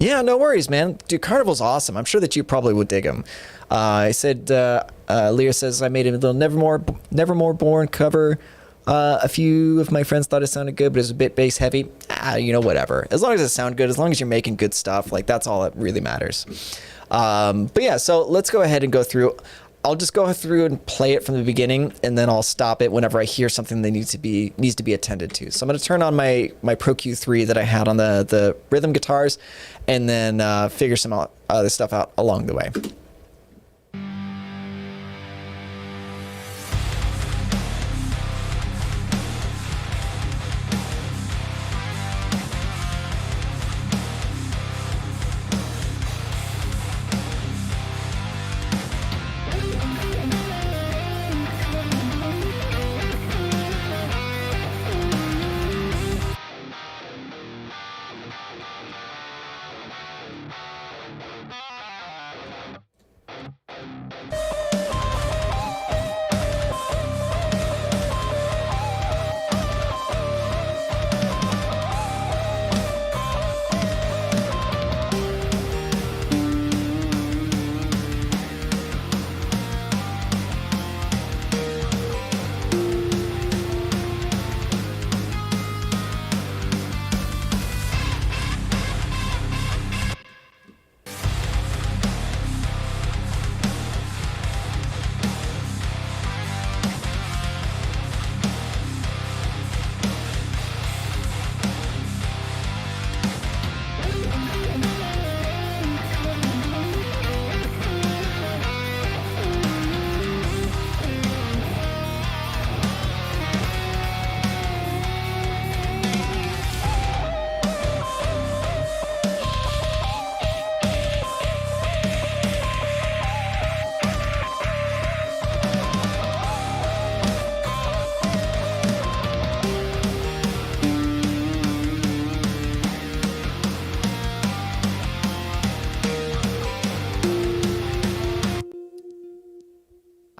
Yeah, no worries, man. Dude, Carnival's awesome. I'm sure that you probably would dig him. I said, Leah says, I made a little Nevermore Born cover. A few of my friends thought it sounded good, but it was a bit bass heavy. You know, whatever. As long as it sounds good, as long as you're making good stuff, like that's all that really matters. But yeah, so let's go ahead and go through. I'll just go through and play it from the beginning, and then I'll stop it whenever I hear something that needs to be attended to. So I'm going to turn on my Pro Q3 that I had on the rhythm guitars, and then figure some other stuff out along the way.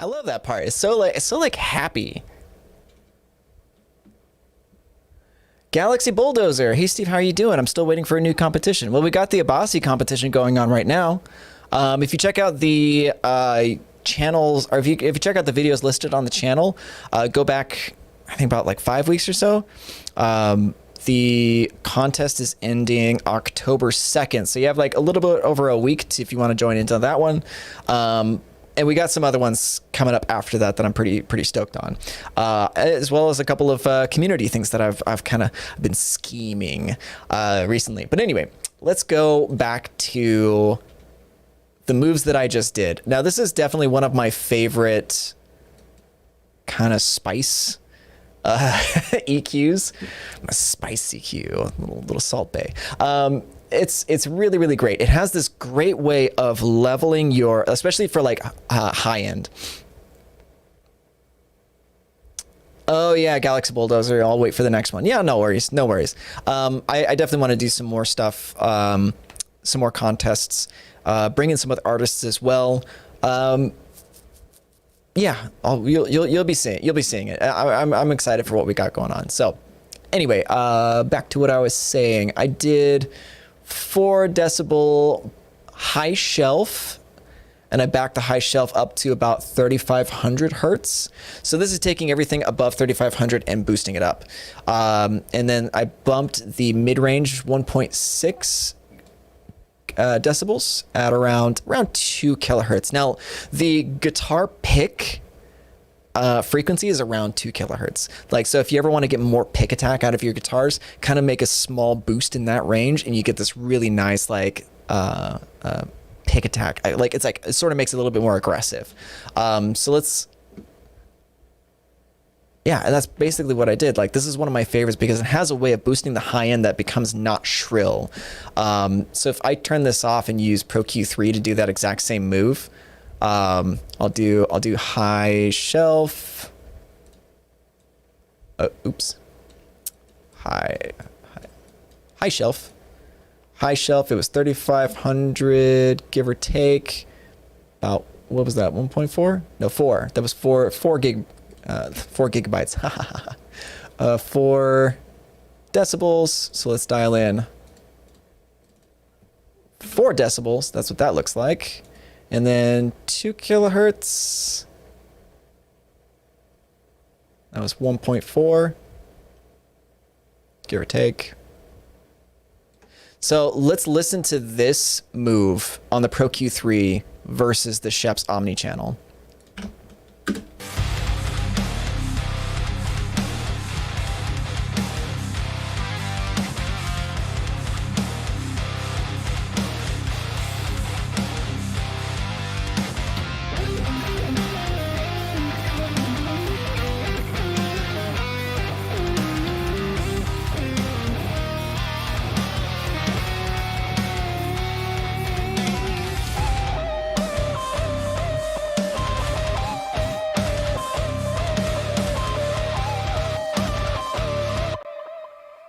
I love that part. It's so like happy. Galaxy Bulldozer. Hey Steve, how are you doing? I'm still waiting for a new competition. Well, we got the Abasi competition going on right now. If you check out the channels, or if you check out the videos listed on the channel, go back, I think about like 5 weeks or so. The contest is ending October 2nd. So you have like a little bit over a week if you want to join into that one. And we got some other ones coming up after that I'm pretty stoked on, as well as a couple of community things that I've kind of been scheming recently. But anyway, let's go back to the moves that I just did. Now, this is definitely one of my favorite kind of spice EQs. A spice EQ, little Salt Bay. It's really, really great. It has this great way of leveling your, especially for like high end. Oh yeah, Galaxy Bulldozer. I'll wait for the next one. Yeah, no worries, no worries. I definitely want to do some more stuff, some more contests, bring in some other artists as well. Yeah, you'll be seeing it. I'm excited for what we got going on. So anyway, back to what I was saying. I did 4 decibel high shelf, and I backed the high shelf up to about 3,500 hertz. So this is taking everything above 3,500 and boosting it up. And then I bumped the mid-range 1.6 decibels at around 2 kilohertz. Now, the guitar pick frequency is around 2 kilohertz. Like, so if you ever want to get more pick attack out of your guitars, kind of make a small boost in that range, and you get this really nice like pick attack. Like it sort of makes it a little bit more aggressive. So let's. Yeah, and that's basically what I did. Like, this is one of my favorites because it has a way of boosting the high end that becomes not shrill. So if I turn this off and use Pro Q3 to do that exact same move, I'll do high shelf. Oops. High shelf. High shelf. It was 3,500, give or take. About, what was that? 1.4? No, 4. That was 4 gig. 4 gigabytes. 4 decibels. So let's dial in 4 decibels. That's what that looks like. And then 2 kilohertz. That was 1.4, give or take. So let's listen to this move on the Pro Q3 versus the Sheps Omni channel.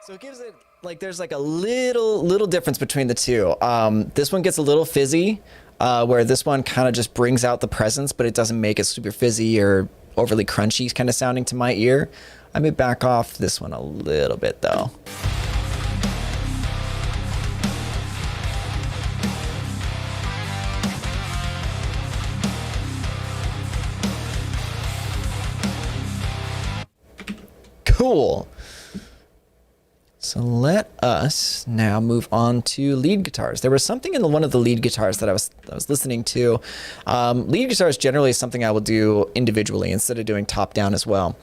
So it gives it, like, there's like a little difference between the two. This one gets a little fizzy, where this one kind of just brings out the presence, but it doesn't make it super fizzy or overly crunchy kind of sounding to my ear. I may back off this one a little bit though. Cool. So let us now move on to lead guitars. There was something in one of the lead guitars that I was listening to. Lead guitars generally is something I will do individually instead of doing top down as well.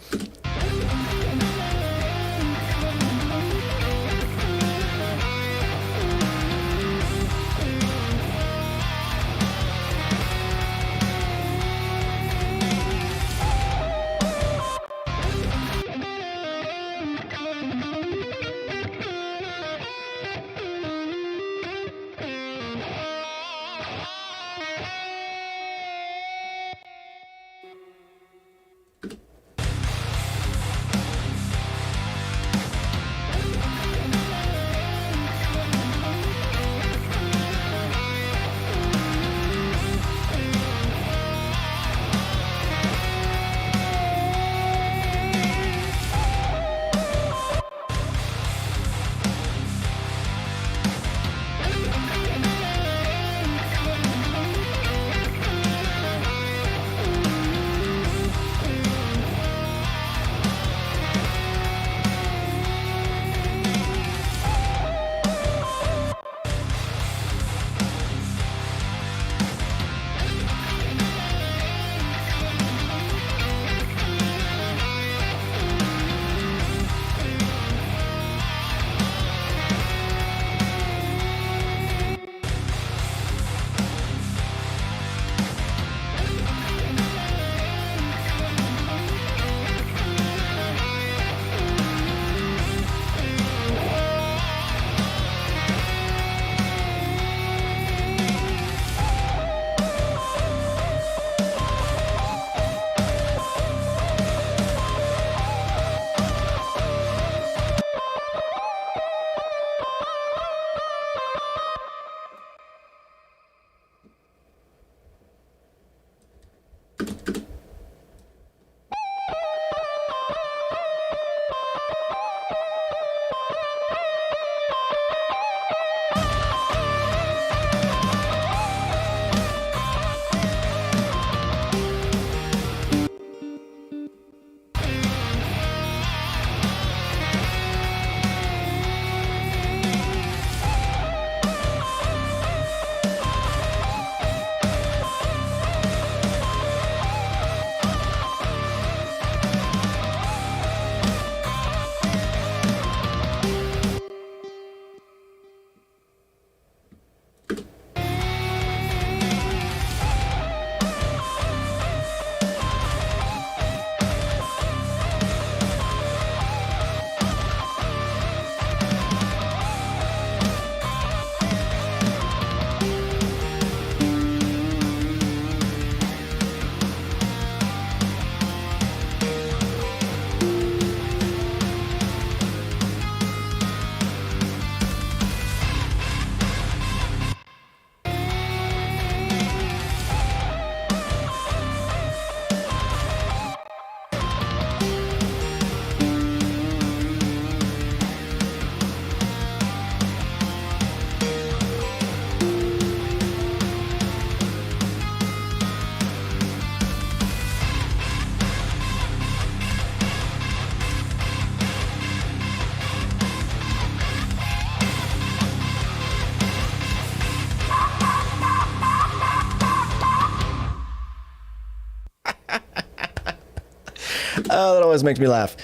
That always makes me laugh.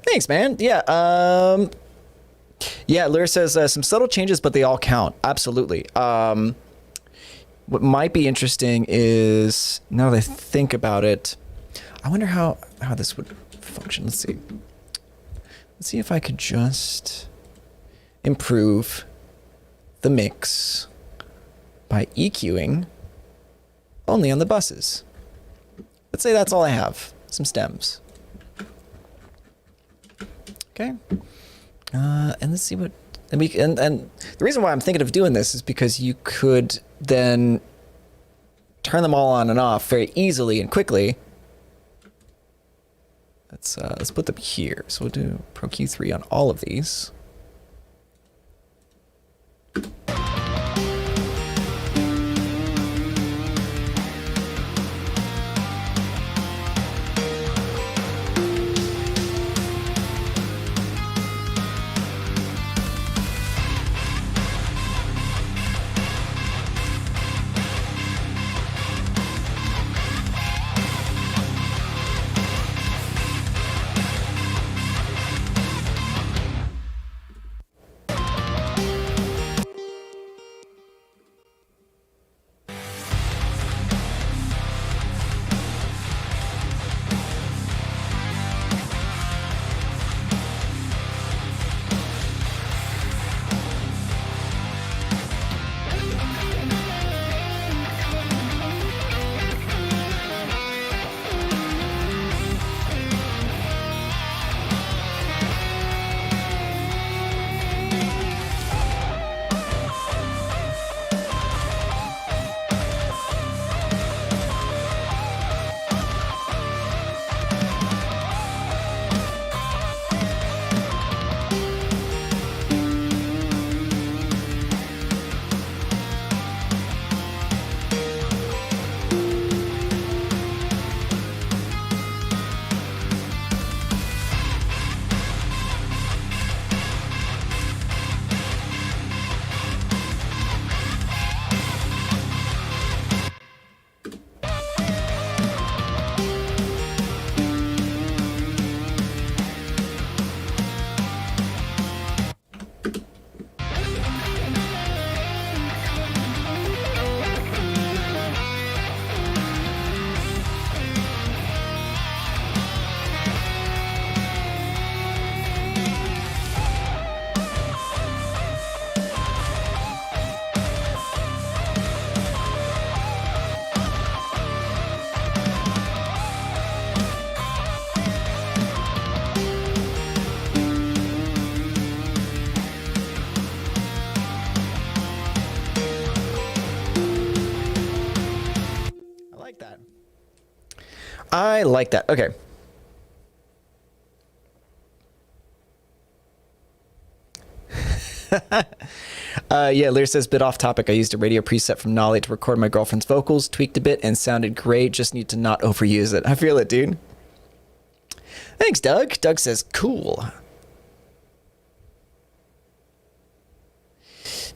Thanks, man. Yeah. Yeah, Lyra says some subtle changes, but they all count. Absolutely. What might be interesting is, now that I think about it, I wonder how this would function. Let's see. Let's see if I could just improve the mix by EQing only on the buses. Let's say that's all I have. Some stems. Okay. And let's see what, and the reason why I'm thinking of doing this is because you could then turn them all on and off very easily and quickly. Let's put them here. So we'll do Pro Q3 on all of these. I like that. Okay. Yeah, Lear says, bit off topic. I used a radio preset from Nolly to record my girlfriend's vocals, tweaked a bit, and sounded great. Just need to not overuse it. I feel it, dude. Thanks, Doug. Doug says, cool.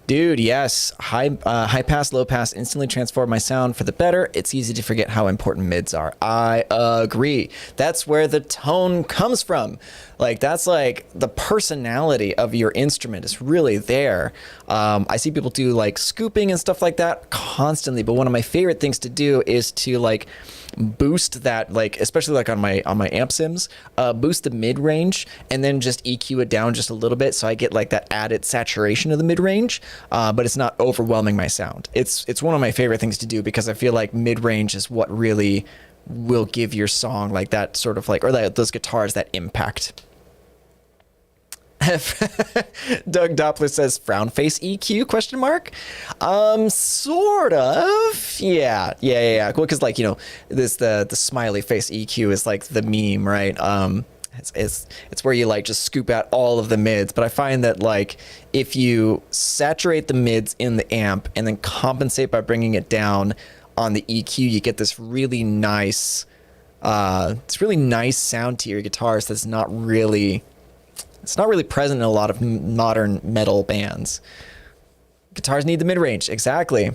Dude, yes. High pass, low pass instantly transform my sound for the better. It's easy to forget how important mids are. I agree. That's where the tone comes from. Like, that's like the personality of your instrument is really there. I see people do like scooping and stuff like that constantly, but one of my favorite things to do is to like boost that, like especially like on my amp sims, boost the mid range and then just EQ it down just a little bit so I get like that added saturation of the mid range, but it's not overwhelming my sound. It's one of my favorite things to do because I feel like mid range is what really will give your song like that sort of like, or that, those guitars, that impact. Doug Doppler says frown face EQ question mark. Sort of. Yeah. Well, because like, you know, this the smiley face EQ is like the meme, right? It's where you like just scoop out all of the mids, but I find that like if you saturate the mids in the amp and then compensate by bringing it down on the EQ, you get this really nice sound to your guitars that's not really present in a lot of modern metal bands. Guitars need the mid-range, exactly.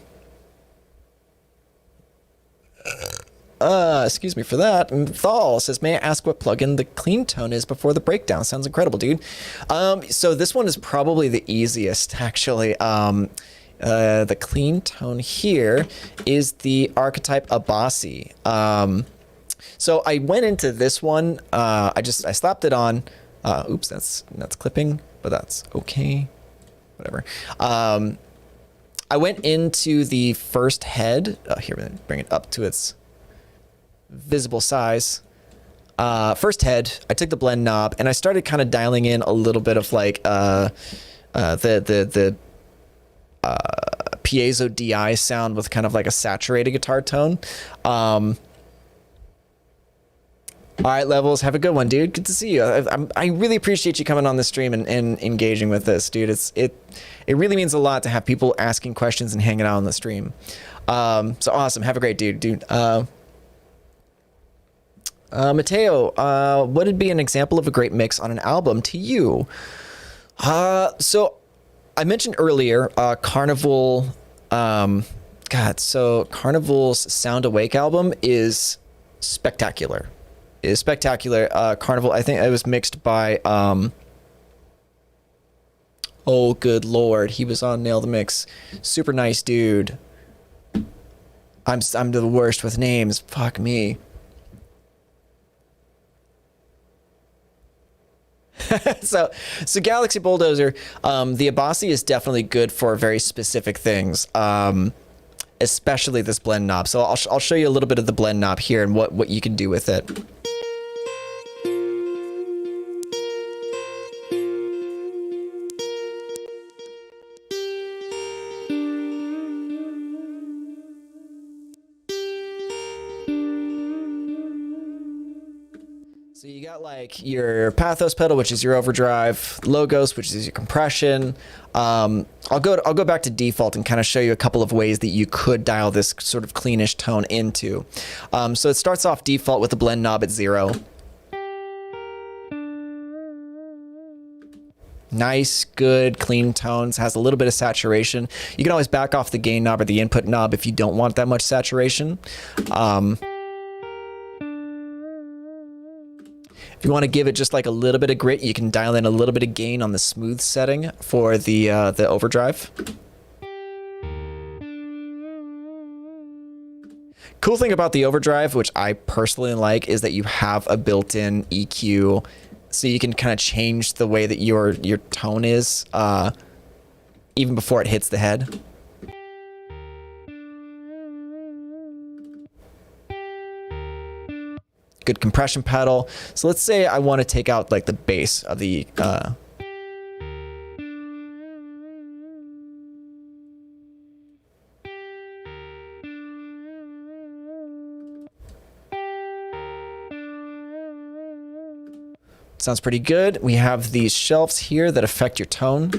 Excuse me for that. And Thal says, may I ask what plugin the clean tone is before the breakdown? Sounds incredible, dude. So this one is probably the easiest, actually. The clean tone here is the archetype Abasi. So I went into this one. I slapped it on. Oops, that's clipping, but that's okay. Whatever. I went into the first head. Here, we're gonna bring it up to its visible size. First head, I took the blend knob and I started kind of dialing in a little bit of like the piezo DI sound with kind of like a saturated guitar tone. All right, Levels, have a good one, dude. Good to see you. I really appreciate you coming on the stream and engaging with this, dude. It really means a lot to have people asking questions and hanging out on the stream. So awesome. Have a great dude. Mateo, what would be an example of a great mix on an album to you? So I mentioned earlier, Carnival. So Carnival's Sound Awake album is spectacular. Carnival, I think it was mixed by, oh, good Lord. He was on Nail the Mix. Super nice dude. I'm the worst with names. Fuck me. So Galaxy Bulldozer, the Abasi is definitely good for very specific things. Especially this blend knob. So I'll show you a little bit of the blend knob here and what you can do with it. So you got like your Pathos pedal, which is your overdrive, Logos, which is your compression. I'll go back to default and kind of show you a couple of ways that you could dial this sort of cleanish tone into. So it starts off default with the blend knob at 0. Nice, good, clean tones, has a little bit of saturation. You can always back off the gain knob or the input knob if you don't want that much saturation. If you want to give it just like a little bit of grit, you can dial in a little bit of gain on the smooth setting for the overdrive. Cool thing about the overdrive, which I personally like, is that you have a built-in EQ, so you can kind of change the way that your tone is even before it hits the head. Good compression pedal. So let's say I want to take out like the bass of the sounds pretty good. We have these shelves here that affect your tone.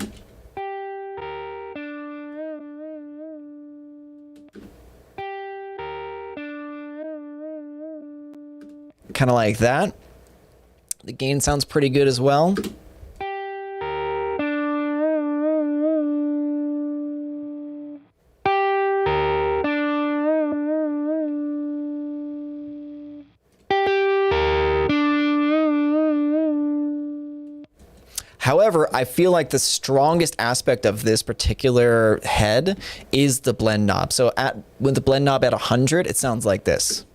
Kind of like that. The gain sounds pretty good as well. However, I feel like the strongest aspect of this particular head is the blend knob. So with the blend knob at 100, it sounds like this.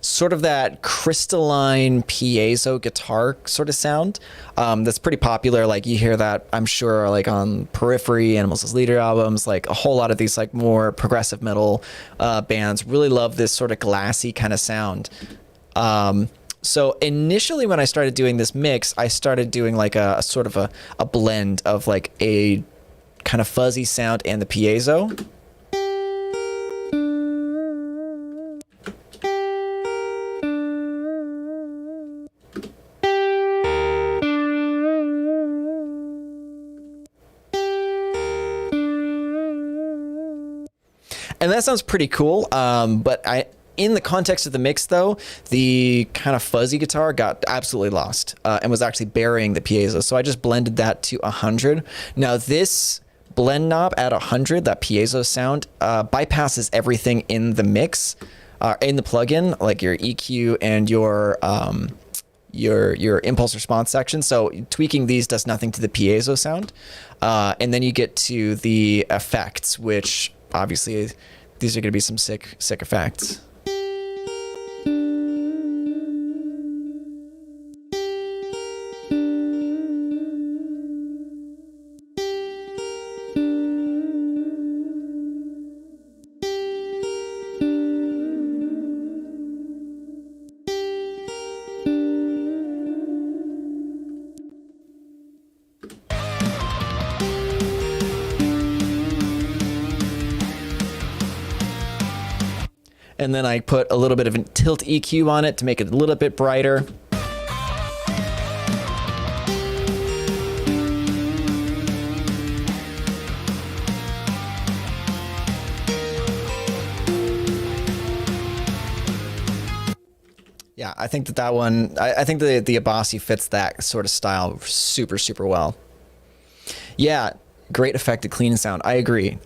Sort of that crystalline piezo guitar sort of sound that's pretty popular. Like you hear that, I'm sure, like on Periphery, Animals as Leader albums, like a whole lot of these like more progressive metal bands really love this sort of glassy kind of sound. So initially when I started doing this mix, I started doing like a sort of a blend of like a kind of fuzzy sound and the piezo. And that sounds pretty cool, but in the context of the mix, though, the kind of fuzzy guitar got absolutely lost and was actually burying the piezo. So I just blended that to 100. Now this blend knob at 100, that piezo sound, bypasses everything in the mix, in the plugin, like your EQ and your impulse response section. So tweaking these does nothing to the piezo sound. And then you get to the effects, which obviously these are going to be some sick effects. And then I put a little bit of a tilt EQ on it to make it a little bit brighter. Yeah, I think that one, I think the Abasi fits that sort of style super, super well. Yeah, great effective clean sound. I agree.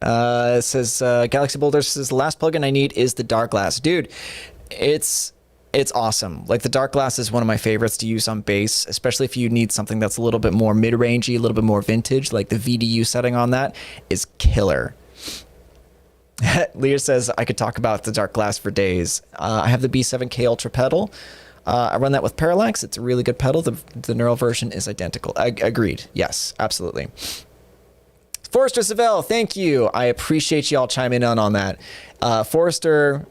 It says Galaxy Boulder says the last plugin I need is the Dark Glass. Dude, it's awesome. Like the Dark Glass is one of my favorites to use on bass, especially if you need something that's a little bit more mid-rangey, a little bit more vintage. Like the VDU setting on that is killer. Leah says I could talk about the Dark Glass for days. I have the B7K Ultra pedal. I run that with Parallax. It's a really good pedal. The neural version is identical. Agreed. Yes, absolutely. Forrester Savell, thank you. I appreciate y'all chiming in on that. Forrester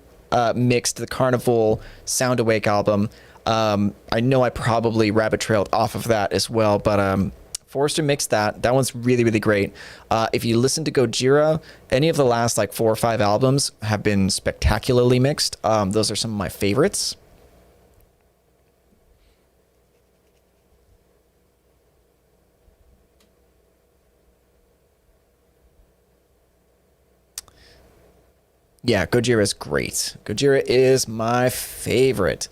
mixed the Carnival Sound Awake album. I know I probably rabbit trailed off of that as well, but Forrester mixed that. That one's really, really great. If you listen to Gojira, any of the last like 4 or 5 albums have been spectacularly mixed. Those are some of my favorites. Yeah, Gojira is great. Gojira is my favorite.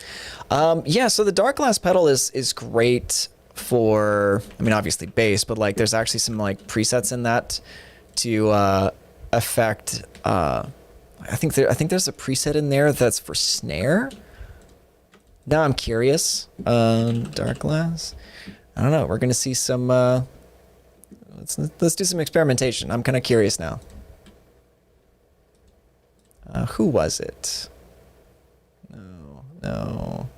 Yeah, so the Dark Glass pedal is great for, I mean, obviously bass, but like there's actually some like presets in that to affect. I think there's a preset in there that's for snare. Now I'm curious. Dark Glass. I don't know. We're gonna see some. Let's do some experimentation. I'm kind of curious now. Who was it? No.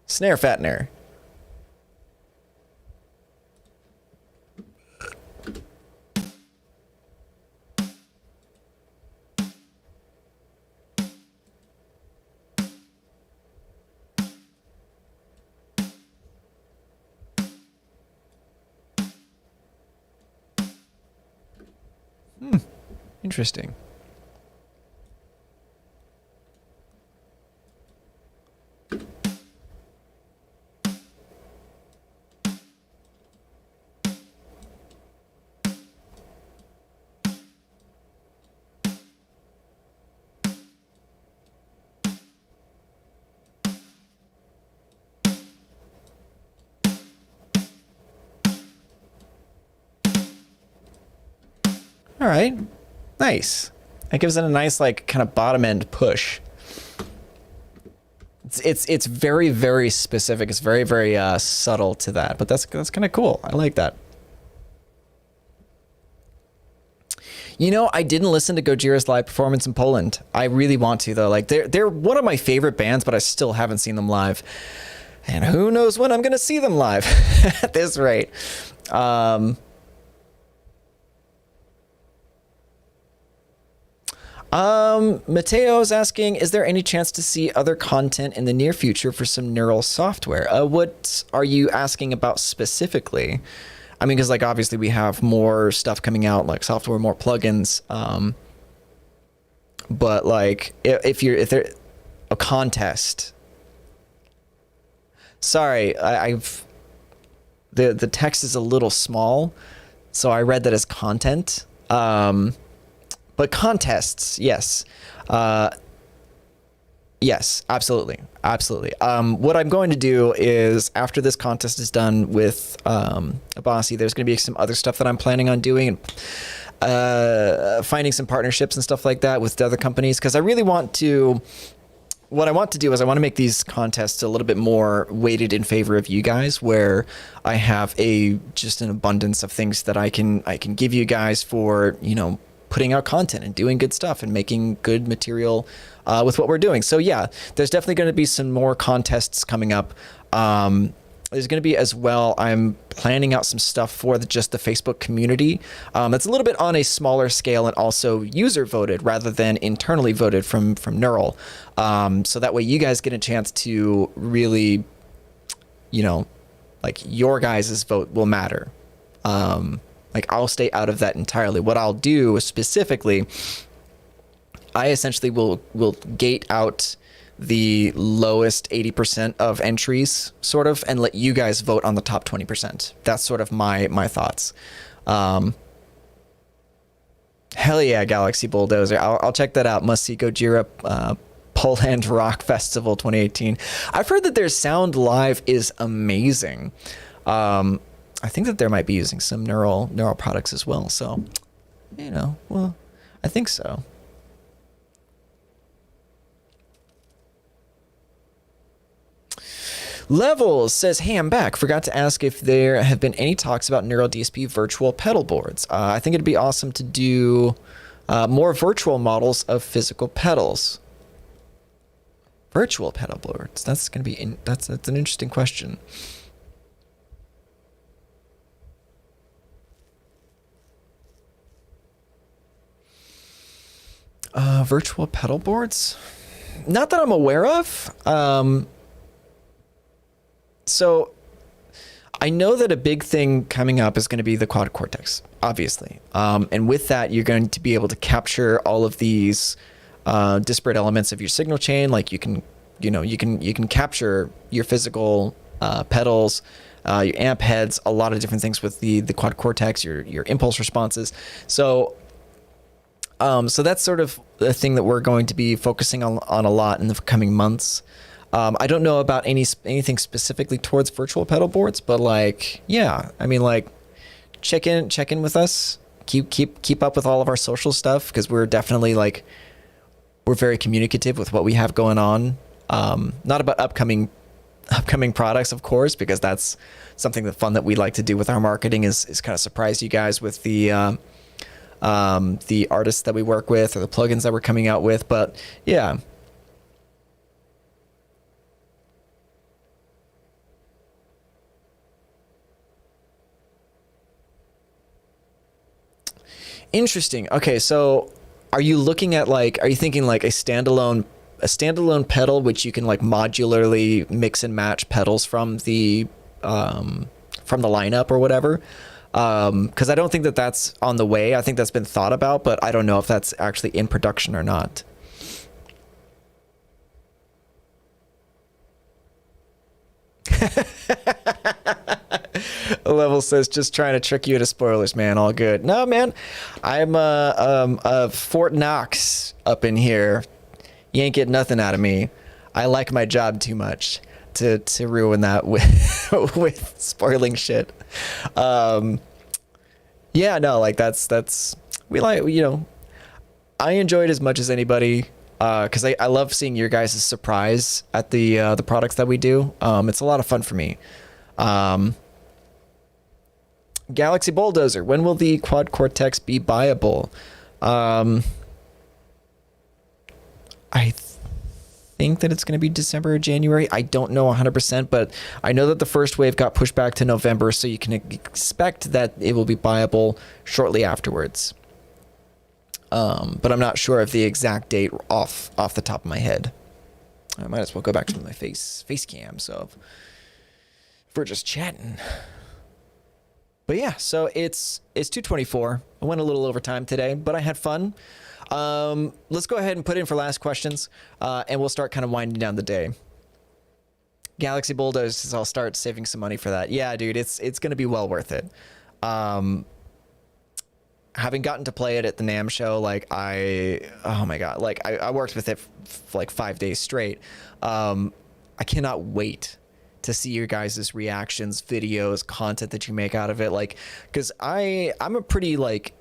Snare Fattener. Interesting. All right. Nice. That gives it a nice, like, kind of bottom end push. It's very, very specific. It's very, very subtle to that, but that's kind of cool. I like that. You know, I didn't listen to Gojira's live performance in Poland. I really want to though. Like they're one of my favorite bands, but I still haven't seen them live. And who knows when I'm gonna see them live at this rate. Mateo's asking, is there any chance to see other content in the near future for some neural software? What are you asking about specifically? I mean, because like obviously we have more stuff coming out, like software, more plugins. But like if there a contest. Sorry, the text is a little small, so I read that as content. But contests, yes. Yes, absolutely. Absolutely. What I'm going to do is after this contest is done with Abasi, there's going to be some other stuff that I'm planning on doing, and finding some partnerships and stuff like that with other companies, because I really want to. What I want to do is I want to make these contests a little bit more weighted in favor of you guys, where I have just an abundance of things that I can give you guys for, putting out content and doing good stuff and making good material with what we're doing. So yeah, there's definitely going to be some more contests coming up. There's going to be as well, I'm planning out some stuff for just the Facebook community. That's a little bit on a smaller scale and also user voted rather than internally voted from Neural. So that way you guys get a chance to really, like your guys' vote will matter. Like I'll stay out of that entirely. What I'll do specifically, I essentially will gate out the lowest 80% of entries sort of, and let you guys vote on the top 20%. That's sort of my thoughts. Hell yeah, Galaxy Bulldozer. I'll check that out. Must see Gojira, Poland Rock Festival 2018. I've heard that their sound live is amazing. I think that they might be using some neural products as well. So, well, I think so. Levels says, hey, I'm back. Forgot to ask if there have been any talks about Neural DSP virtual pedal boards. I think it'd be awesome to do more virtual models of physical pedals. Virtual pedal boards. That's going to be that's an interesting question. Virtual pedal boards? Not that I'm aware of. So I know that a big thing coming up is going to be the quad cortex, obviously. And with that, you're going to be able to capture all of these disparate elements of your signal chain. Like you can capture your physical pedals, your amp heads, a lot of different things with the quad cortex, your impulse responses. So that's sort of the thing that we're going to be focusing on a lot in the coming months. I don't know about anything specifically towards virtual pedal boards, but like, yeah, I mean, like, check in with us. Keep up with all of our social stuff, because we're definitely we're very communicative with what we have going on. Not about upcoming products, of course, because that's something fun that we like to do with our marketing is kind of surprise you guys with the artists that we work with or the plugins that we're coming out with. But yeah. Interesting. Okay, so are you looking at are you thinking like a standalone pedal which you can like modularly mix and match pedals from the lineup or whatever? Because I don't think that that's on the way. I think that's been thought about, but I don't know if that's actually in production or not. Level says, just trying to trick you into spoilers, man. All good. No, man, I'm a Fort Knox up in here. You ain't getting nothing out of me. I like my job too much to ruin that with spoiling shit. Yeah, no, like that's we like, I enjoy it as much as anybody. Because I love seeing your guys' surprise at the products that we do. It's a lot of fun for me. Galaxy Bulldozer, when will the Quad Cortex be buyable? I think that it's going to be December or January. I don't know 100%, but I know that the first wave got pushed back to November, so you can expect that it will be buyable shortly afterwards. But I'm not sure of the exact date off the top of my head. I might as well go back to my face cam. So if we're just chatting. But yeah, so it's 2:24. I went a little over time today, but I had fun. Let's go ahead and put in for last questions, and we'll start kind of winding down the day. Galaxy Bulldoze, I'll start saving some money for that. Yeah, dude, it's going to be well worth it. having gotten to play it at the NAMM show, like oh my God, like I worked with it for like 5 days straight. I cannot wait to see your guys' reactions, videos, content that you make out of it. Like, cause I'm a pretty like,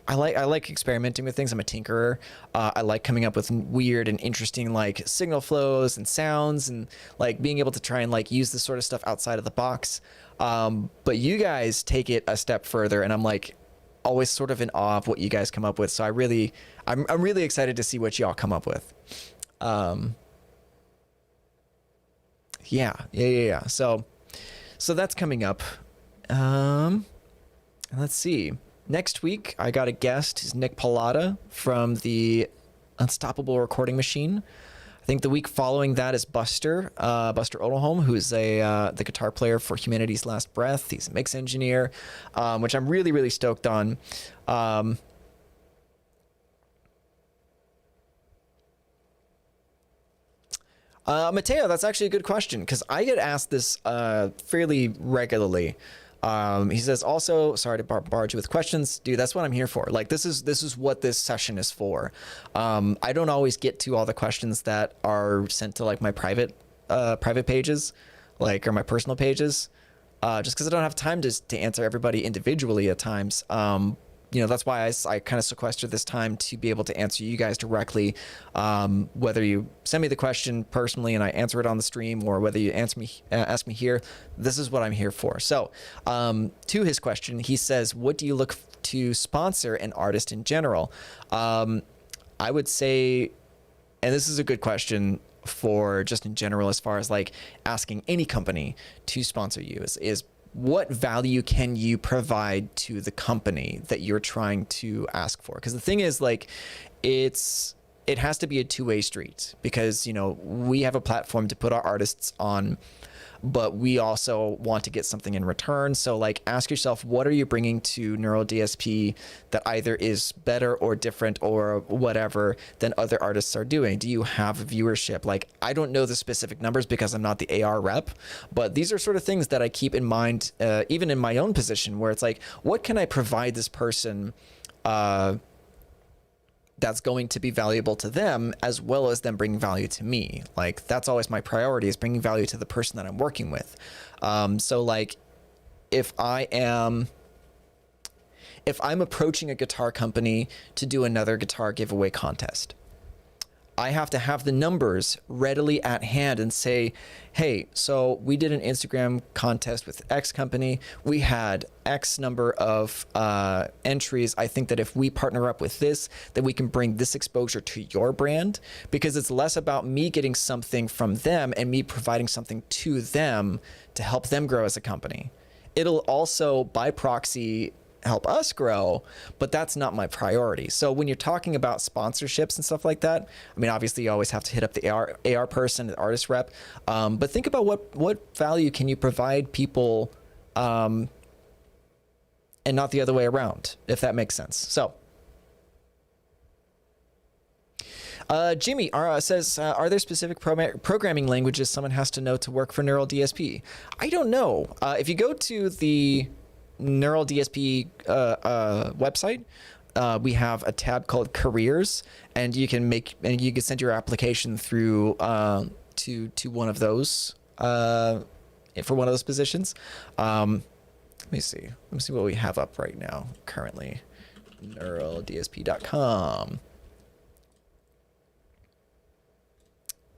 I like experimenting with things. I'm a tinkerer. I like coming up with weird and interesting like signal flows and sounds, and like being able to try and like use this sort of stuff outside of the box. But you guys take it a step further, and I'm like always sort of in awe of what you guys come up with. So I'm really excited to see what y'all come up with. Yeah. So that's coming up. Let's see. Next week, I got a guest. He's Nick Pallotta from the Unstoppable Recording Machine. I think the week following that is Buster Odelholm, who's the guitar player for Humanity's Last Breath. He's a mix engineer, which I'm really, really stoked on. Mateo, that's actually a good question, because I get asked this fairly regularly. He says, also, sorry to barge you with questions, dude, that's what I'm here for. Like, this is what this session is for. I don't always get to all the questions that are sent to like my private pages, like, or my personal pages, just because I don't have time to answer everybody individually at times. That's why I kind of sequester this time to be able to answer you guys directly, whether you send me the question personally and I answer it on the stream, or whether you ask me here. This is what I'm here for. So to his question, he says, what do you look to sponsor an artist in general? I would say, and this is a good question for just in general, as far as like asking any company to sponsor you, is what value can you provide to the company that you're trying to ask for? Because the thing is, like, it has to be a two-way street, because, we have a platform to put our artists on, but we also want to get something in return. So like, ask yourself, what are you bringing to Neural DSP that either is better or different or whatever than other artists are doing? Do you have viewership? Like, I don't know the specific numbers because I'm not the AR rep, but these are sort of things that I keep in mind, even in my own position, where it's like, what can I provide this person that's going to be valuable to them, as well as them bringing value to me? Like, that's always my priority, is bringing value to the person that I'm working with. So like, if I'm approaching a guitar company to do another guitar giveaway contest, I have to have the numbers readily at hand and say, hey, so we did an Instagram contest with X company. We had X number of entries. I think that if we partner up with this, then we can bring this exposure to your brand, because it's less about me getting something from them and me providing something to them to help them grow as a company. It'll also, by proxy, help us grow, but that's not my priority. So when you're talking about sponsorships and stuff like that, I mean, obviously you always have to hit up the AR person, the artist rep, but think about what value can you provide people, and not the other way around, if that makes sense. So Jimmy says, are there specific programming languages someone has to know to work for Neural DSP? I don't know. If you go to the Neural DSP website, we have a tab called Careers, and you can send your application through to one of those for one of those positions. Let me see what we have up right now currently. NeuralDSP.com.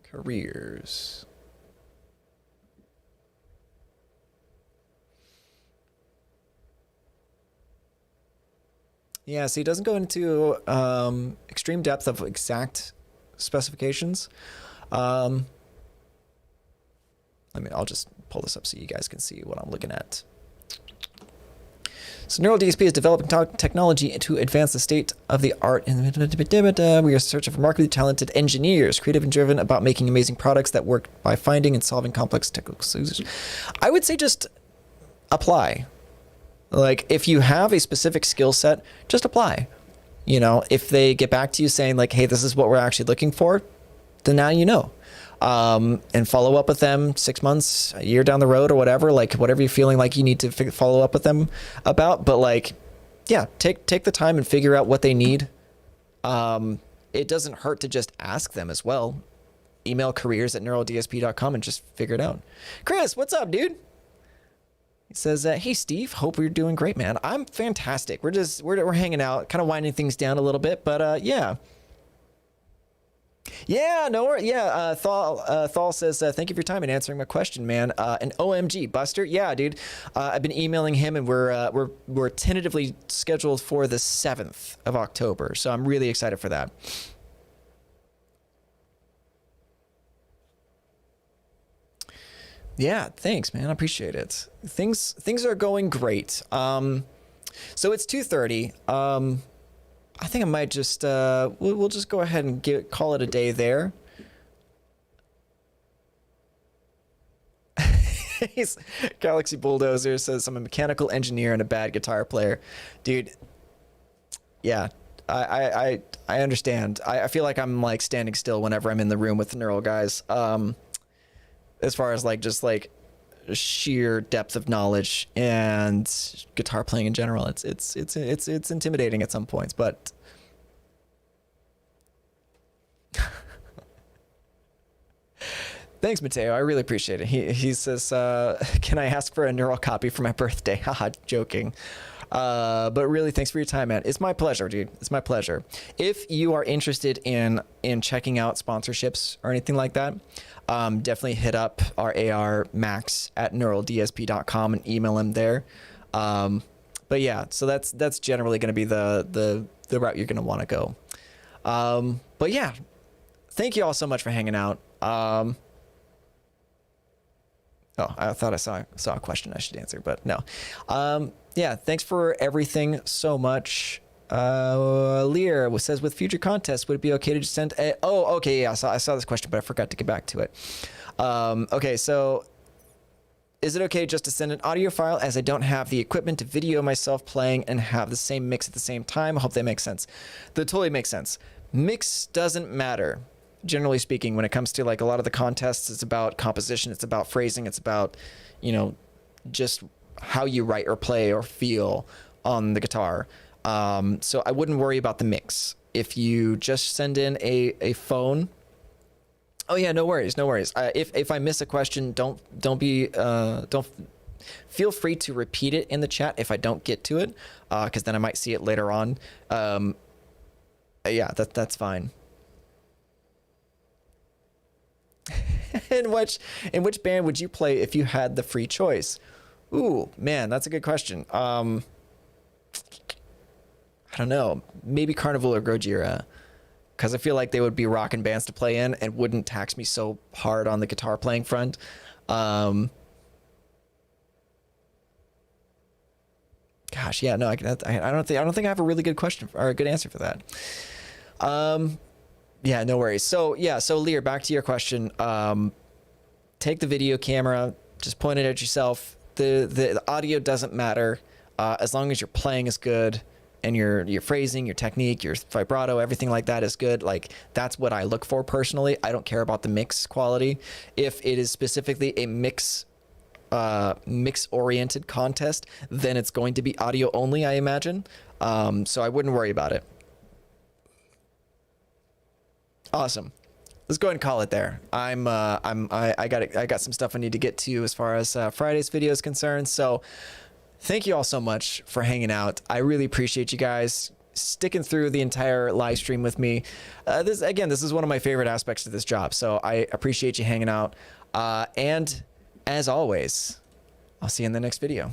Careers. Yeah, so he doesn't go into extreme depth of exact specifications. I'll just pull this up so you guys can see what I'm looking at. So Neural DSP is developing technology to advance the state of the art. We are searching for remarkably talented engineers, creative and driven about making amazing products that work by finding and solving complex technical solutions. I would say just apply. Like, if you have a specific skill set, just apply. If they get back to you saying like, hey, this is what we're actually looking for, then now you know. And follow up with them 6 months, a year down the road or whatever, like whatever you're feeling like you need to follow up with them about. But like, yeah, take the time and figure out what they need. It doesn't hurt to just ask them as well. Email careers@neuraldsp.com and just figure it out. Chris, what's up, dude? He says, hey, Steve, hope you're doing great, man. I'm fantastic. We're hanging out, kind of winding things down a little bit, but yeah. Yeah, no worries. Yeah, Thal says, thank you for your time and answering my question, man. And OMG, Buster. Yeah, dude. I've been emailing him, and we're tentatively scheduled for the 7th of October. So I'm really excited for that. Yeah, thanks, man. I appreciate it. Things are going great. So it's 2:30. I think I might just we'll just go ahead and call it a day there. Galaxy Bulldozer says I'm a mechanical engineer and a bad guitar player, dude. Yeah, I understand. I feel like I'm like standing still whenever I'm in the room with the neural guys. As far as like just like sheer depth of knowledge and guitar playing in general, it's intimidating at some points, but thanks, Mateo. I really appreciate it. He says, can I ask for a neural copy for my birthday? Haha, joking. But really, thanks for your time, man. It's my pleasure, dude. It's my pleasure. If you are interested in checking out sponsorships or anything like that, definitely hit up our AR Max at neuraldsp.com and email him there. But yeah, so that's generally going to be the route you're going to want to go. But yeah, thank you all so much for hanging out. Oh, I thought I saw a question I should answer, but no. Yeah, thanks for everything so much. Lear says, with future contests, would it be okay to just send a... Oh, okay, yeah, I saw this question, but I forgot to get back to it. Okay, so is it okay just to send an audio file, as I don't have the equipment to video myself playing and have the same mix at the same time? I hope that makes sense. That totally makes sense. Mix doesn't matter. Generally speaking, when it comes to like a lot of the contests, it's about composition, it's about phrasing, it's about, just how you write or play or feel on the guitar. So I wouldn't worry about the mix. If you just send in a phone, oh yeah, no worries. If I miss a question, don't feel free to repeat it in the chat if I don't get to it, because then I might see it later on. Yeah, that's fine. In which band would you play if you had the free choice? Ooh, man, that's a good question. I don't know. Maybe Carnival or Gojira, because I feel like they would be rockin' bands to play in and wouldn't tax me so hard on the guitar playing front. Gosh, yeah, no, I don't think I have a really good question or a good answer for that. Yeah, no worries. So yeah, so Lear, back to your question. Take the video camera, just point it at yourself. The audio doesn't matter, as long as your playing is good and your phrasing, your technique, your vibrato, everything like that is good. Like, that's what I look for personally. I don't care about the mix quality. If it is specifically a mix oriented contest, then it's going to be audio only, I imagine. So I wouldn't worry about it. Awesome. Let's go ahead and call it there. I got some stuff I need to get to as far as Friday's video is concerned. So thank you all so much for hanging out. I really appreciate you guys sticking through the entire live stream with me. This is one of my favorite aspects of this job. So I appreciate you hanging out. And as always, I'll see you in the next video.